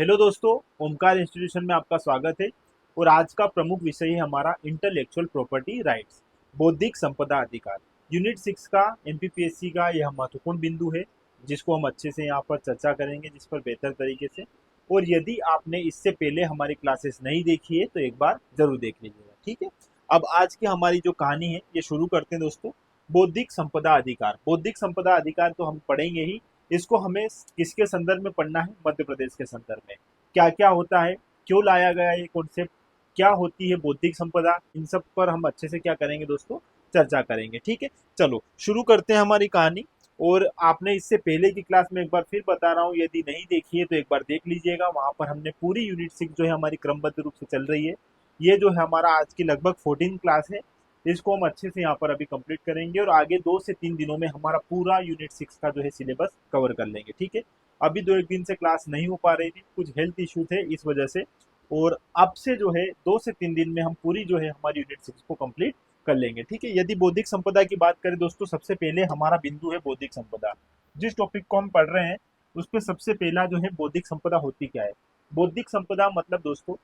Hello दोस्तों, Omkar institution में आपका स्वागत है। और आज का प्रमुख विषय है हमारा इंटेलेक्चुअल प्रॉपर्टी राइट्स, बौद्धिक संपदा अधिकार। यूनिट 6 का एमपीपीएससी का यह महत्वपूर्ण बिंदु है जिसको हम अच्छे से यहाँ पर चर्चा करेंगे, जिस पर बेहतर तरीके से। और यदि आपने इससे पहले हमारी क्लासेस नहीं देखी है तो एक बार जरूर देख लीजिएगा, ठीक है। अब आज की हमारी जो कहानी है ये शुरू करते हैं दोस्तों। बौद्धिक संपदा अधिकार, बौद्धिक संपदा अधिकार तो हम पढ़ेंगे ही। इसको हमें किसके संदर्भ में पढ़ना है? मध्य प्रदेश के संदर्भ में। क्या क्या होता है, क्यों लाया गया ये कॉन्सेप्ट, क्या होती है बौद्धिक संपदा, इन सब पर हम अच्छे से क्या करेंगे दोस्तों, चर्चा करेंगे, ठीक है। चलो शुरू करते हैं हमारी कहानी। और आपने इससे पहले की क्लास में एक बार फिर बता रहा हूँ, यदि नहीं देखी है तो एक बार देख लीजिएगा। वहां पर हमने पूरी यूनिट 6 जो है हमारी क्रमबद्ध रूप से चल रही है। ये जो है हमारा आज की लगभग 14 क्लास है, इसको हम अच्छे से यहाँ पर अभी कंप्लीट करेंगे और आगे 2 से 3 दिनों में हमारा पूरा यूनिट 6 का जो है सिलेबस कवर कर लेंगे, ठीक है। अभी 2 एक दिन से क्लास नहीं हो पा रही थी, कुछ हेल्थ इशू थे इस वजह से। और अब से जो है 2 से 3 दिन में हम पूरी जो है हमारी यूनिट 6 को कंप्लीट कर लेंगे, ठीक है। यदि बौद्धिक संपदा की बात करें दोस्तों, सबसे पहले हमारा बिंदु है बौद्धिक संपदा। जिस टॉपिक को हम पढ़ रहे हैं उस पर सबसे पहला जो है बौद्धिक संपदा होती क्या है। बौद्धिक संपदा मतलब दोस्तों,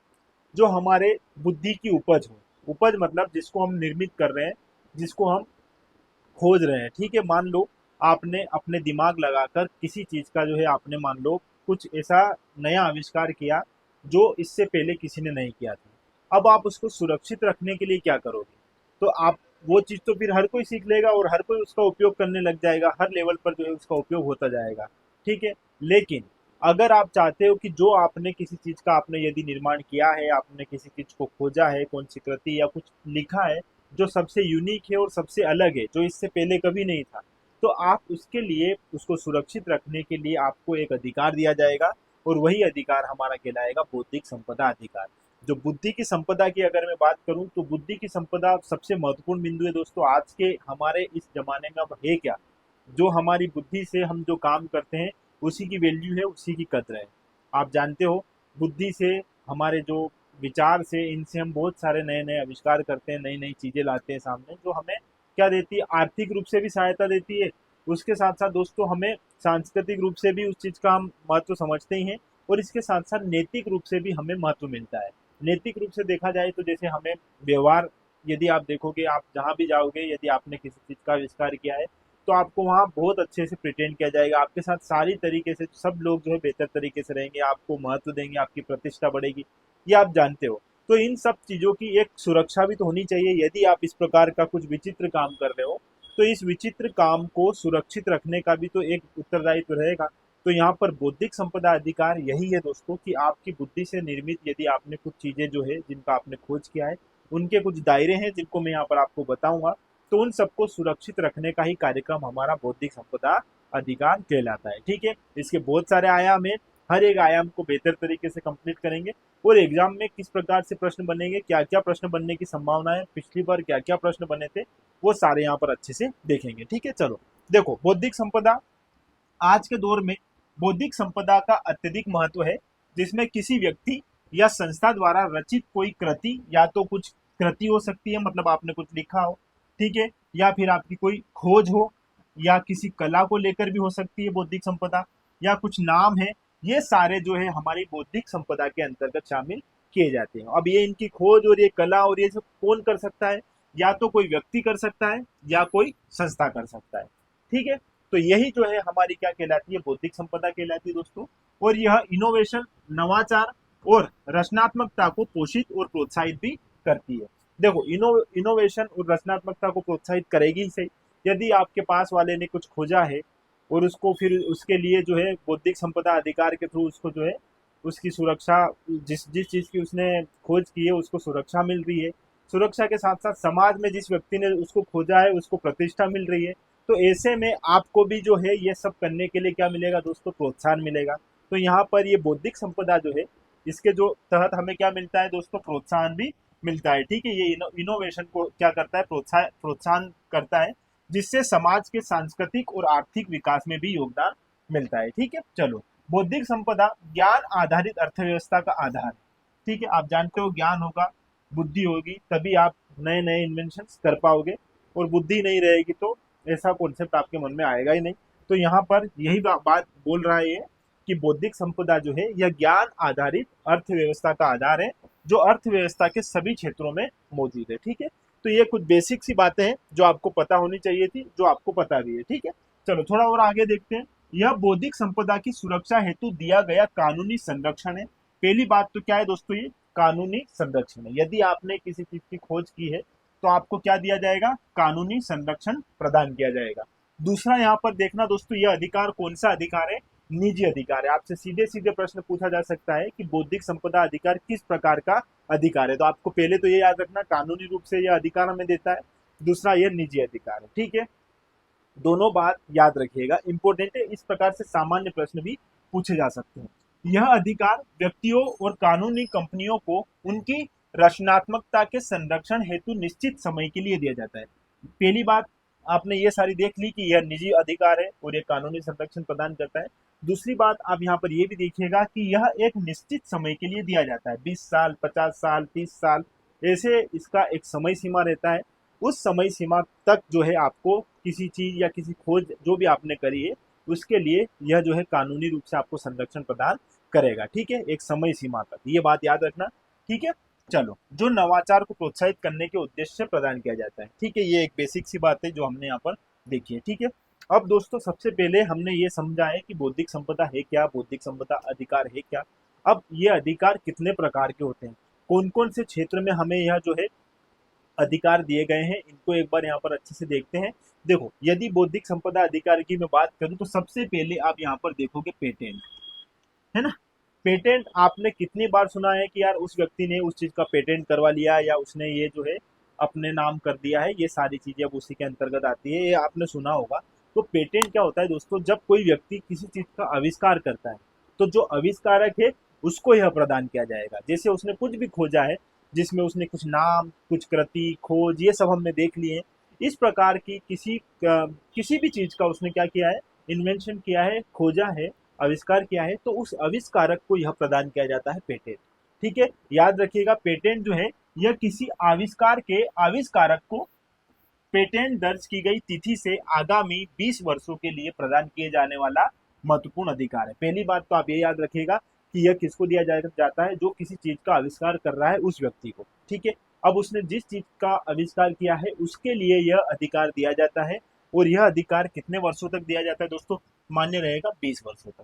जो हमारे बुद्धि की उपज हो। उपज मतलब जिसको हम निर्मित कर रहे हैं, जिसको हम खोज रहे हैं, ठीक है। मान लो आपने अपने दिमाग लगाकर किसी चीज का जो है आपने मान लो कुछ ऐसा नया आविष्कार किया जो इससे पहले किसी ने नहीं किया था। अब आप उसको सुरक्षित रखने के लिए क्या करोगे? तो आप वो चीज तो फिर हर कोई सीख लेगा और हर कोई उसका उपयोग करने लग जाएगा, हर लेवल पर जो है उसका उपयोग होता जाएगा, ठीक है। लेकिन अगर आप चाहते हो कि जो आपने किसी चीज का आपने यदि निर्माण किया है, आपने किसी चीज को खोजा है, कौन सी कृति या कुछ लिखा है जो सबसे यूनिक है और सबसे अलग है, जो इससे पहले कभी नहीं था, तो आप उसके लिए उसको सुरक्षित रखने के लिए आपको एक अधिकार दिया जाएगा। और वही अधिकार हमारा कहलाएगा बौद्धिक संपदा अधिकार। जो बुद्धि की संपदा की अगर मैं बात करूं तो बुद्धि की संपदा सबसे महत्वपूर्ण बिंदु है दोस्तों आज के हमारे इस जमाने में। अब है क्या, जो हमारी बुद्धि से हम जो काम करते हैं उसी की वैल्यू है, उसी की कद्र है। आप जानते हो, बुद्धि से, हमारे जो विचार से, इनसे हम बहुत सारे नए नए आविष्कार करते हैं, नई नई चीजें लाते हैं सामने, जो हमें क्या देती है, आर्थिक रूप से भी सहायता देती है। उसके साथ साथ दोस्तों हमें सांस्कृतिक रूप से भी उस चीज का हम महत्व समझते ही हैं। और इसके साथ साथ नैतिक रूप से भी हमें महत्व मिलता है। नैतिक रूप से देखा जाए तो जैसे हमें व्यवहार, यदि आप देखोगे, आप जहां भी जाओगे, यदि आपने किसी चीज का आविष्कार किया है तो आपको वहाँ बहुत अच्छे से प्रिटेंड किया जाएगा, आपके साथ सारी तरीके से सब लोग जो है बेहतर तरीके से रहेंगे, आपको महत्व देंगे, आपकी प्रतिष्ठा बढ़ेगी। ये आप जानते हो। तो इन सब चीजों की एक सुरक्षा भी तो होनी चाहिए। यदि आप इस प्रकार का कुछ विचित्र काम कर रहे हो तो इस विचित्र काम को सुरक्षित रखने का भी तो एक उत्तरदायित्व रहेगा। तो यहाँ पर बौद्धिक संपदा अधिकार यही है दोस्तों कि आपकी बुद्धि से निर्मित यदि आपने कुछ चीजें जो है जिनका आपने खोज किया है, उनके कुछ दायरे हैं जिनको मैं यहाँ पर आपको बताऊंगा, तो उन सबको सुरक्षित रखने का ही कार्यक्रम हमारा बौद्धिक संपदा अधिकार कहलाता है, ठीक है। इसके बहुत सारे आयाम है, हर एक आयाम को बेहतर तरीके से कंप्लीट करेंगे। और एग्जाम में किस प्रकार से प्रश्न बनेंगे, क्या क्या प्रश्न बनने की संभावना है, पिछली बार क्या क्या प्रश्न बने थे, वो सारे यहाँ पर अच्छे से देखेंगे, ठीक है। चलो देखो, बौद्धिक संपदा आज के दौर में बौद्धिक संपदा का अत्यधिक महत्व है, जिसमें किसी व्यक्ति या संस्था द्वारा रचित कोई कृति, या तो कुछ कृति हो सकती है, मतलब आपने कुछ लिखा हो, ठीक है, या फिर आपकी कोई खोज हो, या किसी कला को लेकर भी हो सकती है बौद्धिक संपदा, या कुछ नाम है, ये सारे जो है हमारी बौद्धिक संपदा के अंतर्गत शामिल किए जाते हैं। अब ये इनकी खोज और ये कला और ये सब कौन कर सकता है? या तो कोई व्यक्ति कर सकता है या कोई संस्था कर सकता है, ठीक है। तो यही जो है हमारी क्या कहलाती है, बौद्धिक संपदा कहलाती है दोस्तों। और यह इनोवेशन, नवाचार और रचनात्मकता को पोषित और प्रोत्साहित भी करती है। देखो, इनोवेशन और रचनात्मकता को प्रोत्साहित करेगी ही सही। यदि आपके पास वाले ने कुछ खोजा है और उसको फिर उसके लिए जो है बौद्धिक संपदा अधिकार के थ्रू उसको जो है उसकी सुरक्षा, जिस जिस चीज की उसने खोज की है उसको सुरक्षा मिल रही है। सुरक्षा के साथ साथ समाज में जिस व्यक्ति ने उसको खोजा है उसको प्रतिष्ठा मिल रही है। तो ऐसे में आपको भी जो है ये सब करने के लिए क्या मिलेगा दोस्तों, प्रोत्साहन मिलेगा। तो यहाँ पर ये बौद्धिक संपदा जो है, इसके जो तहत हमें क्या मिलता है दोस्तों, प्रोत्साहन भी मिलता है, ठीक है। ये इनोवेशन को क्या करता है, प्रोत्साहन करता है, जिससे समाज के सांस्कृतिक और आर्थिक विकास में भी योगदान मिलता है, ठीक है। चलो, बौद्धिक संपदा ज्ञान आधारित अर्थव्यवस्था का आधार है, ठीक है। आप जानते हो, ज्ञान होगा, बुद्धि होगी, तभी आप नए नए इन्वेंशन कर पाओगे। और बुद्धि नहीं रहेगी तो ऐसा कॉन्सेप्ट आपके मन में आएगा ही नहीं। तो यहाँ पर यही बात बोल रहा है ये कि बौद्धिक संपदा जो है यह ज्ञान आधारित अर्थव्यवस्था का आधार है, जो अर्थव्यवस्था के सभी क्षेत्रों में मौजूद है। ठीक है, तो ये कुछ बेसिक सी बातें हैं जो आपको पता होनी चाहिए थी, जो आपको पता भी है। ठीक है, चलो थोड़ा और आगे देखते हैं। यह बौद्धिक संपदा की सुरक्षा हेतु दिया गया कानूनी संरक्षण है। पहली बात तो क्या है दोस्तों, ये कानूनी संरक्षण है। यदि आपने किसी चीज की खोज की है तो आपको क्या दिया जाएगा, कानूनी संरक्षण प्रदान किया जाएगा। दूसरा यहाँ पर देखना दोस्तों, यह अधिकार कौन सा अधिकार है, निजी अधिकार है। आपसे सीधे सीधे प्रश्न पूछा जा सकता है कि बौद्धिक संपदा अधिकार किस प्रकार का अधिकार है, तो आपको पहले तो ये याद रखना, कानूनी रूप से यह अधिकार हमें देता है, दूसरा यह निजी अधिकार है। ठीक है, दोनों बात याद रखिएगा, इंपॉर्टेंट है। इस प्रकार से सामान्य प्रश्न भी पूछे जा सकते हैं। यह अधिकार व्यक्तियों और कानूनी कंपनियों को उनकी रचनात्मकता के संरक्षण हेतु निश्चित समय के लिए दिया जाता है। पहली बात आपने ये सारी देख ली कि यह निजी अधिकार है और यह कानूनी संरक्षण प्रदान करता है। दूसरी बात आप यहाँ पर यह भी देखिएगा कि यह एक निश्चित समय के लिए दिया जाता है, 20 साल, 50 साल, 30 साल, ऐसे इसका एक समय सीमा रहता है। उस समय सीमा तक जो है आपको किसी चीज या किसी खोज जो भी आपने करी है उसके लिए यह जो है कानूनी रूप से आपको संरक्षण प्रदान करेगा। ठीक है, एक समय सीमा तक, ये बात याद रखना। ठीक है, चलो, जो नवाचार को प्रोत्साहित करने के उद्देश्य से प्रदान किया जाता है। ठीक है, ये एक बेसिक सी बात है जो हमने यहाँ पर देखी है। ठीक है, अब दोस्तों सबसे पहले हमने ये समझा है कि बौद्धिक संपदा है क्या, बौद्धिक संपदा अधिकार है क्या। अब ये अधिकार कितने प्रकार के होते हैं, कौन कौन से क्षेत्र में हमें यह जो है अधिकार दिए गए हैं, इनको एक बार यहाँ पर अच्छे से देखते हैं। देखो, यदि बौद्धिक संपदा अधिकार की मैं बात करूं तो सबसे पहले आप यहाँ पर देखोगे पेटेंट, है ना। पेटेंट आपने कितनी बार सुना है कि यार उस व्यक्ति ने उस चीज का पेटेंट करवा लिया या उसने ये जो है अपने नाम कर दिया है, ये सारी चीजें अब उसी के अंतर्गत आती है, ये आपने सुना होगा। तो पेटेंट क्या होता है दोस्तों, जब कोई व्यक्ति किसी चीज का आविष्कार करता है तो जो आविष्कारक है उसको यह प्रदान किया जाएगा। जैसे उसने कुछ भी खोजा है जिसमें उसने कुछ नाम, कुछ कृति, खोज, ये सब हमने देख लिए हैं। इस प्रकार की किसी भी चीज का उसने क्या किया है, इन्वेंशन किया है, खोजा है, आविष्कार किया है, तो उस आविष्कारक को यह प्रदान किया जाता है पेटेंट। ठीक है, याद रखिएगा, पेटेंट जो है यह किसी आविष्कार के आविष्कारक को पेटेंट दर्ज की गई तिथि से आगामी 20 वर्षों के लिए प्रदान किए जाने वाला महत्वपूर्ण अधिकार है। पहली बात तो आप ये याद रखिएगा कि यह किसको दिया जाता है, जो किसी चीज का आविष्कार कर रहा है उस व्यक्ति को। ठीक है, अब उसने जिस चीज का आविष्कार किया है उसके लिए यह अधिकार दिया जाता है, और यह अधिकार कितने वर्षों तक दिया जाता है दोस्तों, मान्य रहेगा 20 वर्षों तक।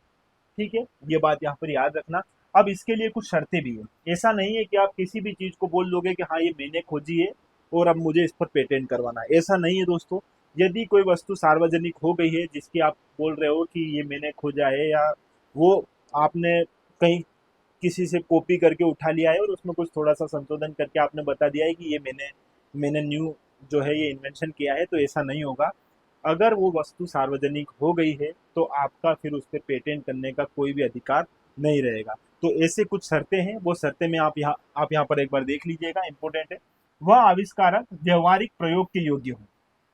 ठीक है, ये बात यहाँ पर याद रखना। अब इसके लिए कुछ शर्तें भी है, ऐसा नहीं है कि आप किसी भी चीज को बोल दोगे कि हाँ ये मैंने खोजी है और अब मुझे इस पर पेटेंट करवाना है, ऐसा नहीं है दोस्तों। यदि कोई वस्तु सार्वजनिक हो गई है जिसकी आप बोल रहे हो कि ये मैंने खोजा है, या वो आपने कहीं किसी से कॉपी करके उठा लिया है और उसमें कुछ थोड़ा सा संशोधन करके आपने बता दिया है कि ये मैंने न्यू जो है ये इन्वेंशन किया है, तो ऐसा नहीं होगा। अगर वो वस्तु सार्वजनिक हो गई है तो आपका फिर उस पर पेटेंट करने का कोई भी अधिकार नहीं रहेगा। तो ऐसे कुछ शर्तें हैं, वो शर्तें में आप यहाँ पर एक बार देख लीजिएगा, इंपॉर्टेंट है। वह आविष्कारक व्यवहारिक प्रयोग के योग्य हो,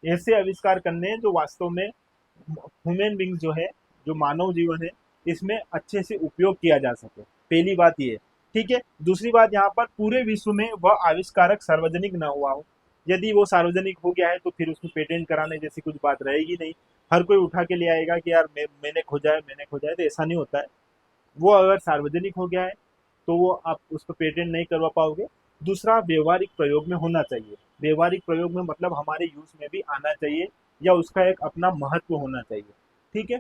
ऐसे आविष्कार करने हैं जो वास्तव में ह्यूमन बींग जो है, जो मानव जीवन है, इसमें अच्छे से उपयोग किया जा सके। पहली बात ये, ठीक है। दूसरी बात, यहाँ पर पूरे विश्व में वह आविष्कारक सार्वजनिक ना हुआ हो। यदि वो सार्वजनिक हो गया है तो फिर उसमें पेटेंट कराने जैसी कुछ बात रहेगी नहीं। हर कोई उठा के ले आएगा कि यार मैंने खोजा है, मैंने खोजा है, तो ऐसा नहीं होता है। वो अगर सार्वजनिक हो गया है तो वो आप उस पर पेटेंट नहीं करवा पाओगे। दूसरा, व्यवहारिक प्रयोग में होना चाहिए। व्यवहारिक प्रयोग में मतलब हमारे यूज में भी आना चाहिए, या उसका एक अपना महत्व होना चाहिए। ठीक है,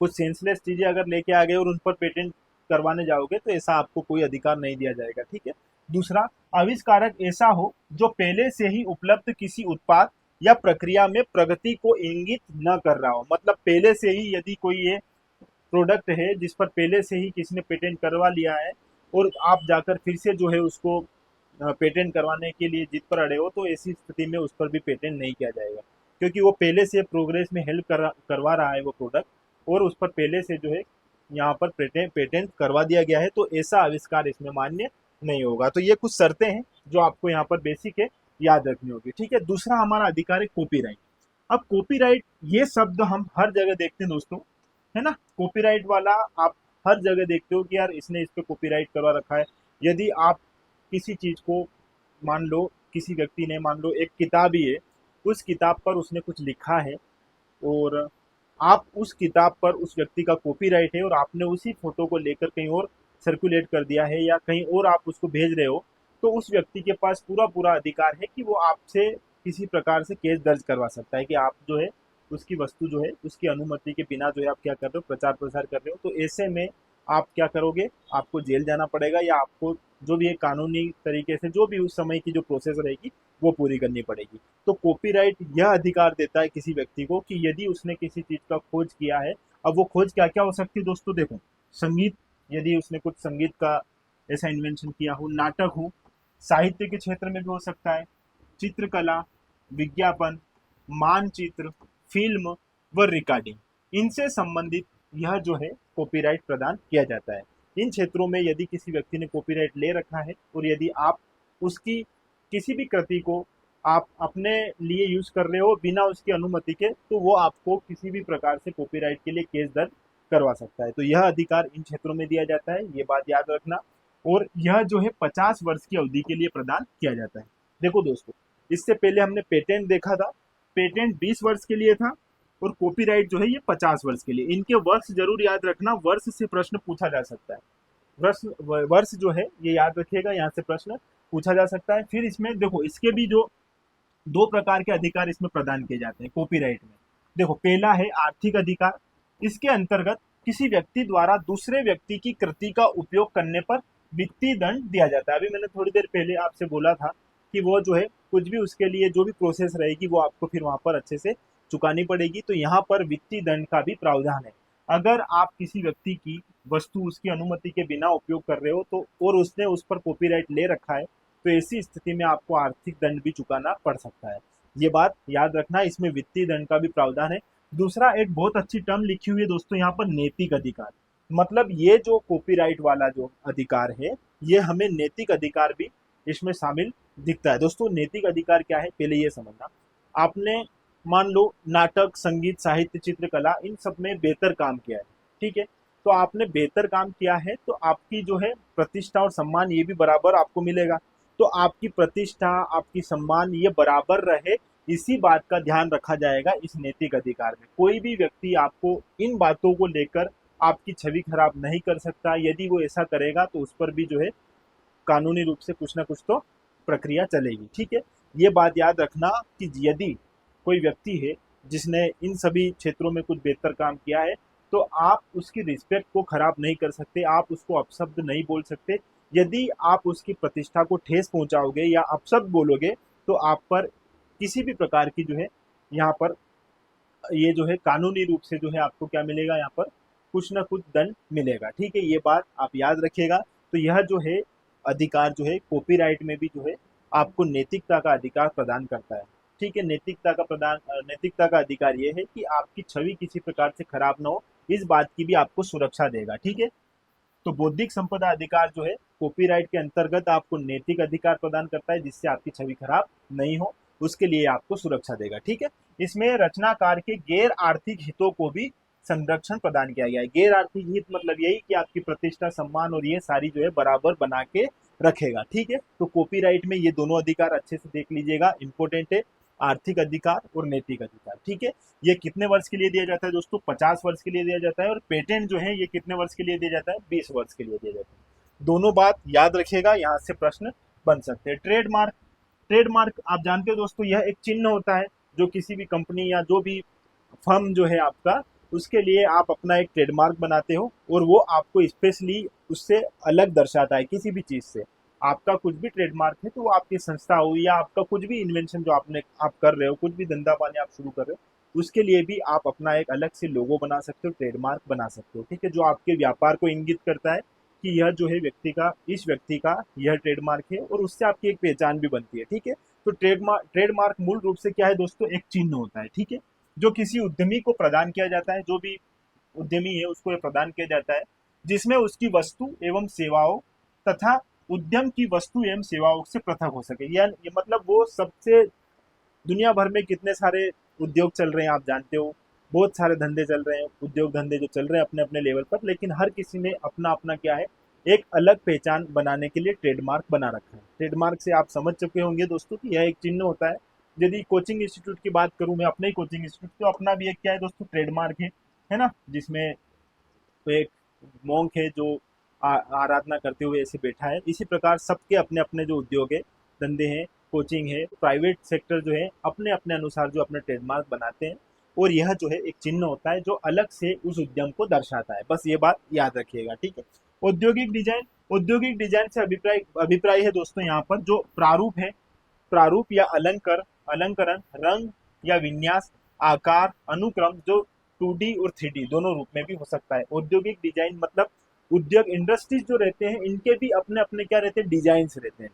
कुछ सेंसलेस चीजें अगर लेके आ गए और उन पर पेटेंट करवाने जाओगे तो ऐसा आपको कोई अधिकार नहीं दिया जाएगा। ठीक है। दूसरा, आविष्कारक ऐसा हो जो पहले से ही उपलब्ध किसी उत्पाद या प्रक्रिया में प्रगति को इंगित न कर रहा हो। मतलब पहले से ही यदि कोई ये प्रोडक्ट है जिस पर पहले से ही किसी ने पेटेंट करवा लिया है और आप जाकर फिर से जो है उसको पेटेंट करवाने के लिए जिद पर अड़े हो, तो ऐसी स्थिति में उस पर भी पेटेंट नहीं किया जाएगा, क्योंकि वो पहले से प्रोग्रेस में हेल्प करवा रहा है वो प्रोडक्ट, और उस पर पहले से जो है यहाँ पर पेटेंट करवा दिया गया है, तो ऐसा आविष्कार इसमें मान्य नहीं होगा। तो ये कुछ शर्तें हैं जो आपको यहाँ पर बेसिक है, याद रखनी होगी। ठीक है। दूसरा हमारा अधिकार है कॉपीराइट। अब कॉपीराइट ये शब्द हम हर जगह देखते हैं दोस्तों, है ना। कॉपीराइट वाला आप हर जगह देखते हो कि यार इसने इस पे कॉपीराइट करवा रखा है। यदि आप किसी चीज को, मान लो किसी व्यक्ति ने, मान लो एक किताब ही है, उस किताब पर उसने कुछ लिखा है और आप उस किताब पर उस व्यक्ति का कॉपीराइट है और आपने उसी फोटो को लेकर कहीं और सर्कुलेट कर दिया है या कहीं और आप उसको भेज रहे हो, तो उस व्यक्ति के पास पूरा पूरा अधिकार है कि वो आपसे किसी प्रकार से केस दर्ज करवा सकता है कि आप जो है उसकी वस्तु जो है उसकी अनुमति के बिना जो है आप क्या कर रहे हो, प्रचार प्रसार कर रहे हो। तो ऐसे में आप क्या करोगे, आपको जेल जाना पड़ेगा या आपको जो भी है कानूनी तरीके से जो भी उस समय की जो प्रोसेस रहेगी वो पूरी करनी पड़ेगी। तो कॉपीराइट यह अधिकार देता है किसी व्यक्ति को कि यदि उसने किसी चीज का खोज किया है, अब वो खोज क्या क्या हो सकती है दोस्तों, देखो संगीत, यदि उसने कुछ संगीत का ऐसा इन्वेंशन किया हो, नाटक हो, साहित्य के क्षेत्र में भी हो सकता है, चित्रकला, विज्ञापन, मानचित्र, फिल्म व रिकॉर्डिंग, इनसे संबंधित यह जो है कॉपीराइट प्रदान किया जाता है। इन क्षेत्रों में यदि किसी व्यक्ति ने कॉपीराइट ले रखा है और यदि आप उसकी किसी भी कृति को आप अपने लिए यूज कर रहे हो बिना उसकी अनुमति के, तो वो आपको किसी भी प्रकार से कॉपीराइट के लिए केस दर्ज करवा सकता है। तो यह अधिकार इन क्षेत्रों में दिया जाता है, ये बात याद रखना। और यह जो है 50 वर्ष की अवधि के लिए प्रदान किया जाता है। देखो दोस्तों, इससे पहले हमने पेटेंट देखा था, पेटेंट 20 वर्ष के लिए था और कॉपीराइट जो है ये 50 वर्ष के लिए। इनके वर्ष जरूर याद रखना, वर्ष से प्रश्न पूछा जा सकता है। वर्ष वर्ष जो है ये याद रखिएगा, यहाँ से प्रश्न पूछा जा सकता है। फिर इसमें देखो इसके भी जो 2 प्रकार के अधिकार इसमें प्रदान किए जाते हैं कॉपीराइट में। देखो पहला है आर्थिक अधिकार। इसके अंतर्गत किसी व्यक्ति द्वारा दूसरे व्यक्ति की कृति का उपयोग करने पर वित्तीय दंड दिया जाता है। अभी मैंने थोड़ी देर पहले आपसे बोला था कि वो जो है कुछ भी उसके लिए जो भी प्रोसेस रहेगी वो आपको फिर वहां पर अच्छे से चुकानी पड़ेगी। तो यहाँ पर वित्तीय दंड का भी प्रावधान है। अगर आप किसी व्यक्ति की वस्तु उसकी अनुमति के बिना उपयोग कर रहे हो तो और उसने उस पर कॉपीराइट ले रखा है, तो ऐसी स्थिति में आपको आर्थिक दंड भी चुकाना पड़ सकता है। ये बात याद रखना, इसमें वित्तीय दंड का भी प्रावधान है। दूसरा एक बहुत अच्छी टर्म लिखी हुई है दोस्तों यहाँ पर, नैतिक अधिकार। मतलब ये जो कॉपीराइट वाला जो अधिकार है ये हमें नैतिक अधिकार भी इसमें शामिल दिखता है। दोस्तों नैतिक अधिकार क्या है पहले ये समझना। आपने मान लो नाटक, संगीत, साहित्य, चित्रकला, इन सब में बेहतर काम किया है, ठीक है। तो आपने बेहतर काम किया है तो आपकी जो है प्रतिष्ठा और सम्मान ये भी बराबर आपको मिलेगा। तो आपकी प्रतिष्ठा, आपकी सम्मान ये बराबर रहे, इसी बात का ध्यान रखा जाएगा इस नैतिक अधिकार में। कोई भी व्यक्ति आपको इन बातों को लेकर आपकी छवि खराब नहीं कर सकता। यदि वो ऐसा करेगा तो उस पर भी जो है कानूनी रूप से कुछ ना कुछ तो प्रक्रिया चलेगी, ठीक है। ये बात याद रखना कि यदि कोई व्यक्ति है जिसने इन सभी क्षेत्रों में कुछ बेहतर काम किया है तो आप उसकी रिस्पेक्ट को खराब नहीं कर सकते, आप उसको अपशब्द नहीं बोल सकते। यदि आप उसकी प्रतिष्ठा को ठेस पहुंचाओगे या अपशब्द बोलोगे तो आप पर किसी भी प्रकार की जो है यहाँ पर ये जो है कानूनी रूप से जो है आपको क्या मिलेगा, यहाँ पर कुछ ना कुछ दंड मिलेगा, ठीक है। ये बात आप याद रखिएगा। तो यह जो है अधिकार जो है कॉपीराइट में भी जो है आपको नैतिकता का अधिकार प्रदान करता है, ठीक है। नैतिकता का अधिकार ये है कि आपकी छवि किसी प्रकार से खराब ना हो, इस बात की भी आपको सुरक्षा देगा, ठीक है। तो बौद्धिक संपदा अधिकार जो है कॉपीराइट के अंतर्गत आपको नैतिक अधिकार प्रदान करता है जिससे आपकी छवि खराब नहीं हो, उसके लिए आपको सुरक्षा देगा, ठीक है। इसमें रचनाकार के गैर आर्थिक हितों को भी संरक्षण प्रदान किया गया है। गैर आर्थिक हित मतलब यही कि आपकी प्रतिष्ठा, सम्मान और ये सारी जो है बराबर बना के रखेगा, ठीक है। तो कॉपीराइट में ये दोनों अधिकार अच्छे से देख लीजिएगा, इंपॉर्टेंट है, आर्थिक अधिकार और नैतिक अधिकार, ठीक है। ये कितने वर्ष के लिए दिया जाता है दोस्तों, 50 वर्ष के लिए दिया जाता है। और पेटेंट जो है ये कितने वर्ष के लिए दिया जाता है, 20 वर्ष के लिए दिया जाता है। दोनों बात याद रखिएगा, यहाँ से प्रश्न बन सकते हैं। ट्रेडमार्क, ट्रेडमार्क आप जानते हो दोस्तों, यह एक चिन्ह होता है जो किसी भी कंपनी या जो भी फर्म जो है आपका, उसके लिए आप अपना एक ट्रेडमार्क बनाते हो और वो आपको स्पेशली उससे अलग दर्शाता है किसी भी चीज से। आपका कुछ भी ट्रेडमार्क है तो वो आपकी संस्था हो या आपका कुछ भी इन्वेंशन जो आप कर रहे हो, कुछ भी धंधा पानी आप शुरू कर रहे हो, उसके लिए भी आप अपना एक अलग से लोगो बना सकते हो, ट्रेडमार्क बना सकते हो, ठीक है। जो आपके व्यापार को इंगित करता है कि यह जो है इस व्यक्ति का यह ट्रेडमार्क है और उससे आपकी एक पहचान भी बनती है, ठीक है। तो ट्रेडमार्क मूल रूप से क्या है दोस्तों, एक चिन्ह होता है, ठीक है, जो किसी उद्यमी को प्रदान किया जाता है। जो भी उद्यमी है उसको ये प्रदान किया जाता है जिसमें उसकी वस्तु एवं सेवाओं तथा उद्यम की वस्तु एवं सेवाओं से पृथक हो सके। ये मतलब वो सबसे, दुनिया भर में कितने सारे उद्योग चल रहे हैं आप जानते हो, बहुत सारे धंधे चल रहे हैं, उद्योग धंधे जो चल रहे हैं अपने अपने लेवल पर, लेकिन हर किसी ने अपना अपना क्या है, एक अलग पहचान बनाने के लिए ट्रेडमार्क बना रखा है। ट्रेडमार्क से आप समझ चुके होंगे दोस्तों कि यह एक चिन्ह होता है यदि कोचिंग इंस्टीट्यूट की बात करूं, मैं अपने ही कोचिंग इंस्टीट्यूट, तो अपना भी एक क्या है दोस्तों, ट्रेडमार्क है ना, जिसमें तो एक मॉन्क है जो आराधना करते हुए ऐसे बैठा है। इसी प्रकार सबके अपने अपने जो उद्योग है, धंधे हैं, कोचिंग है, प्राइवेट सेक्टर जो है अपने अपने अनुसार जो अपने ट्रेडमार्क बनाते हैं, और यह जो है एक चिन्ह होता है जो अलग से उस उद्यम को दर्शाता है। बस ये बात याद रखिएगा, ठीक है। औद्योगिक डिजाइन, औद्योगिक डिजाइन से अभिप्राय अभिप्राय है दोस्तों यहाँ पर जो प्रारूप है, प्रारूप या अलंकरण, रंग या विन्यास, आकार, अनुक्रम जो 2D और 3D दोनों रूप में भी हो सकता है। औद्योगिक डिजाइन मतलब उद्योग इंडस्ट्रीज जो रहते हैं इनके भी अपने अपने क्या रहते हैं, डिजाइन्स रहते हैं।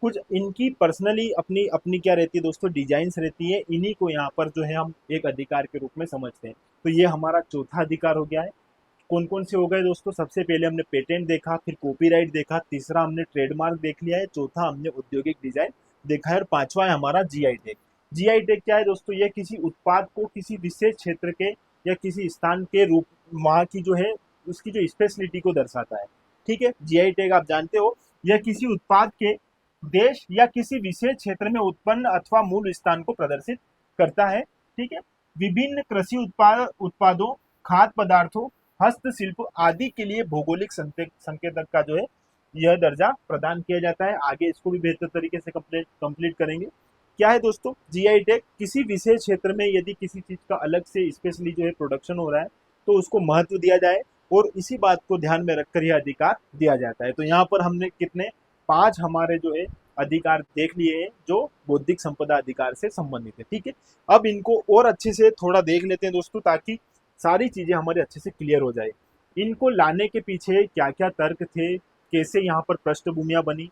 कुछ इनकी पर्सनली अपनी अपनी क्या रहती है दोस्तों, डिजाइन्स रहती है। इन्हीं को यहाँ पर जो है हम एक अधिकार के रूप में समझते हैं। तो ये हमारा चौथा अधिकार हो गया है। कौन कौन से हो गए दोस्तों, सबसे पहले हमने पेटेंट देखा, फिर कॉपीराइट देखा, तीसरा हमने ट्रेडमार्क देख लिया है, चौथा हमने औद्योगिक डिजाइन देखा है, और पांचवा है हमारा जीआई टैग। जीआई टैग क्या है दोस्तों, यह किसी उत्पाद को किसी विशेष क्षेत्र के या किसी स्थान के रूप, वहाँ की जो है उसकी जो स्पेशलिटी को दर्शाता है। ठीक है, जीआई टैग आप जानते हो, यह किसी उत्पाद के देश या किसी विशेष क्षेत्र में उत्पन्न अथवा मूल स्थान को प्रदर्शित करता है। ठीक है, विभिन्न कृषि उत्पादों, खाद्य पदार्थों, हस्तशिल्प आदि के लिए भौगोलिक संकेतक का जो है यह दर्जा प्रदान किया जाता है। आगे इसको भी बेहतर तरीके से कंप्लीट करेंगे। क्या है दोस्तों, जीआई टैग किसी विशेष क्षेत्र में यदि किसी चीज का अलग से स्पेशली जो है प्रोडक्शन हो रहा है तो उसको महत्व दिया जाए, और इसी बात को ध्यान में रखकर यह अधिकार दिया जाता है। तो यहाँ पर हमने कितने, 5 हमारे जो है अधिकार देख लिए हैं जो बौद्धिक संपदा अधिकार से संबंधित है। ठीक है, अब इनको और अच्छे से थोड़ा देख लेते हैं दोस्तों, ताकि सारी चीजें हमारे अच्छे से क्लियर हो जाए। इनको लाने के पीछे क्या क्या तर्क थे, कैसे यहाँ पर पृष्ठभूमियां बनी,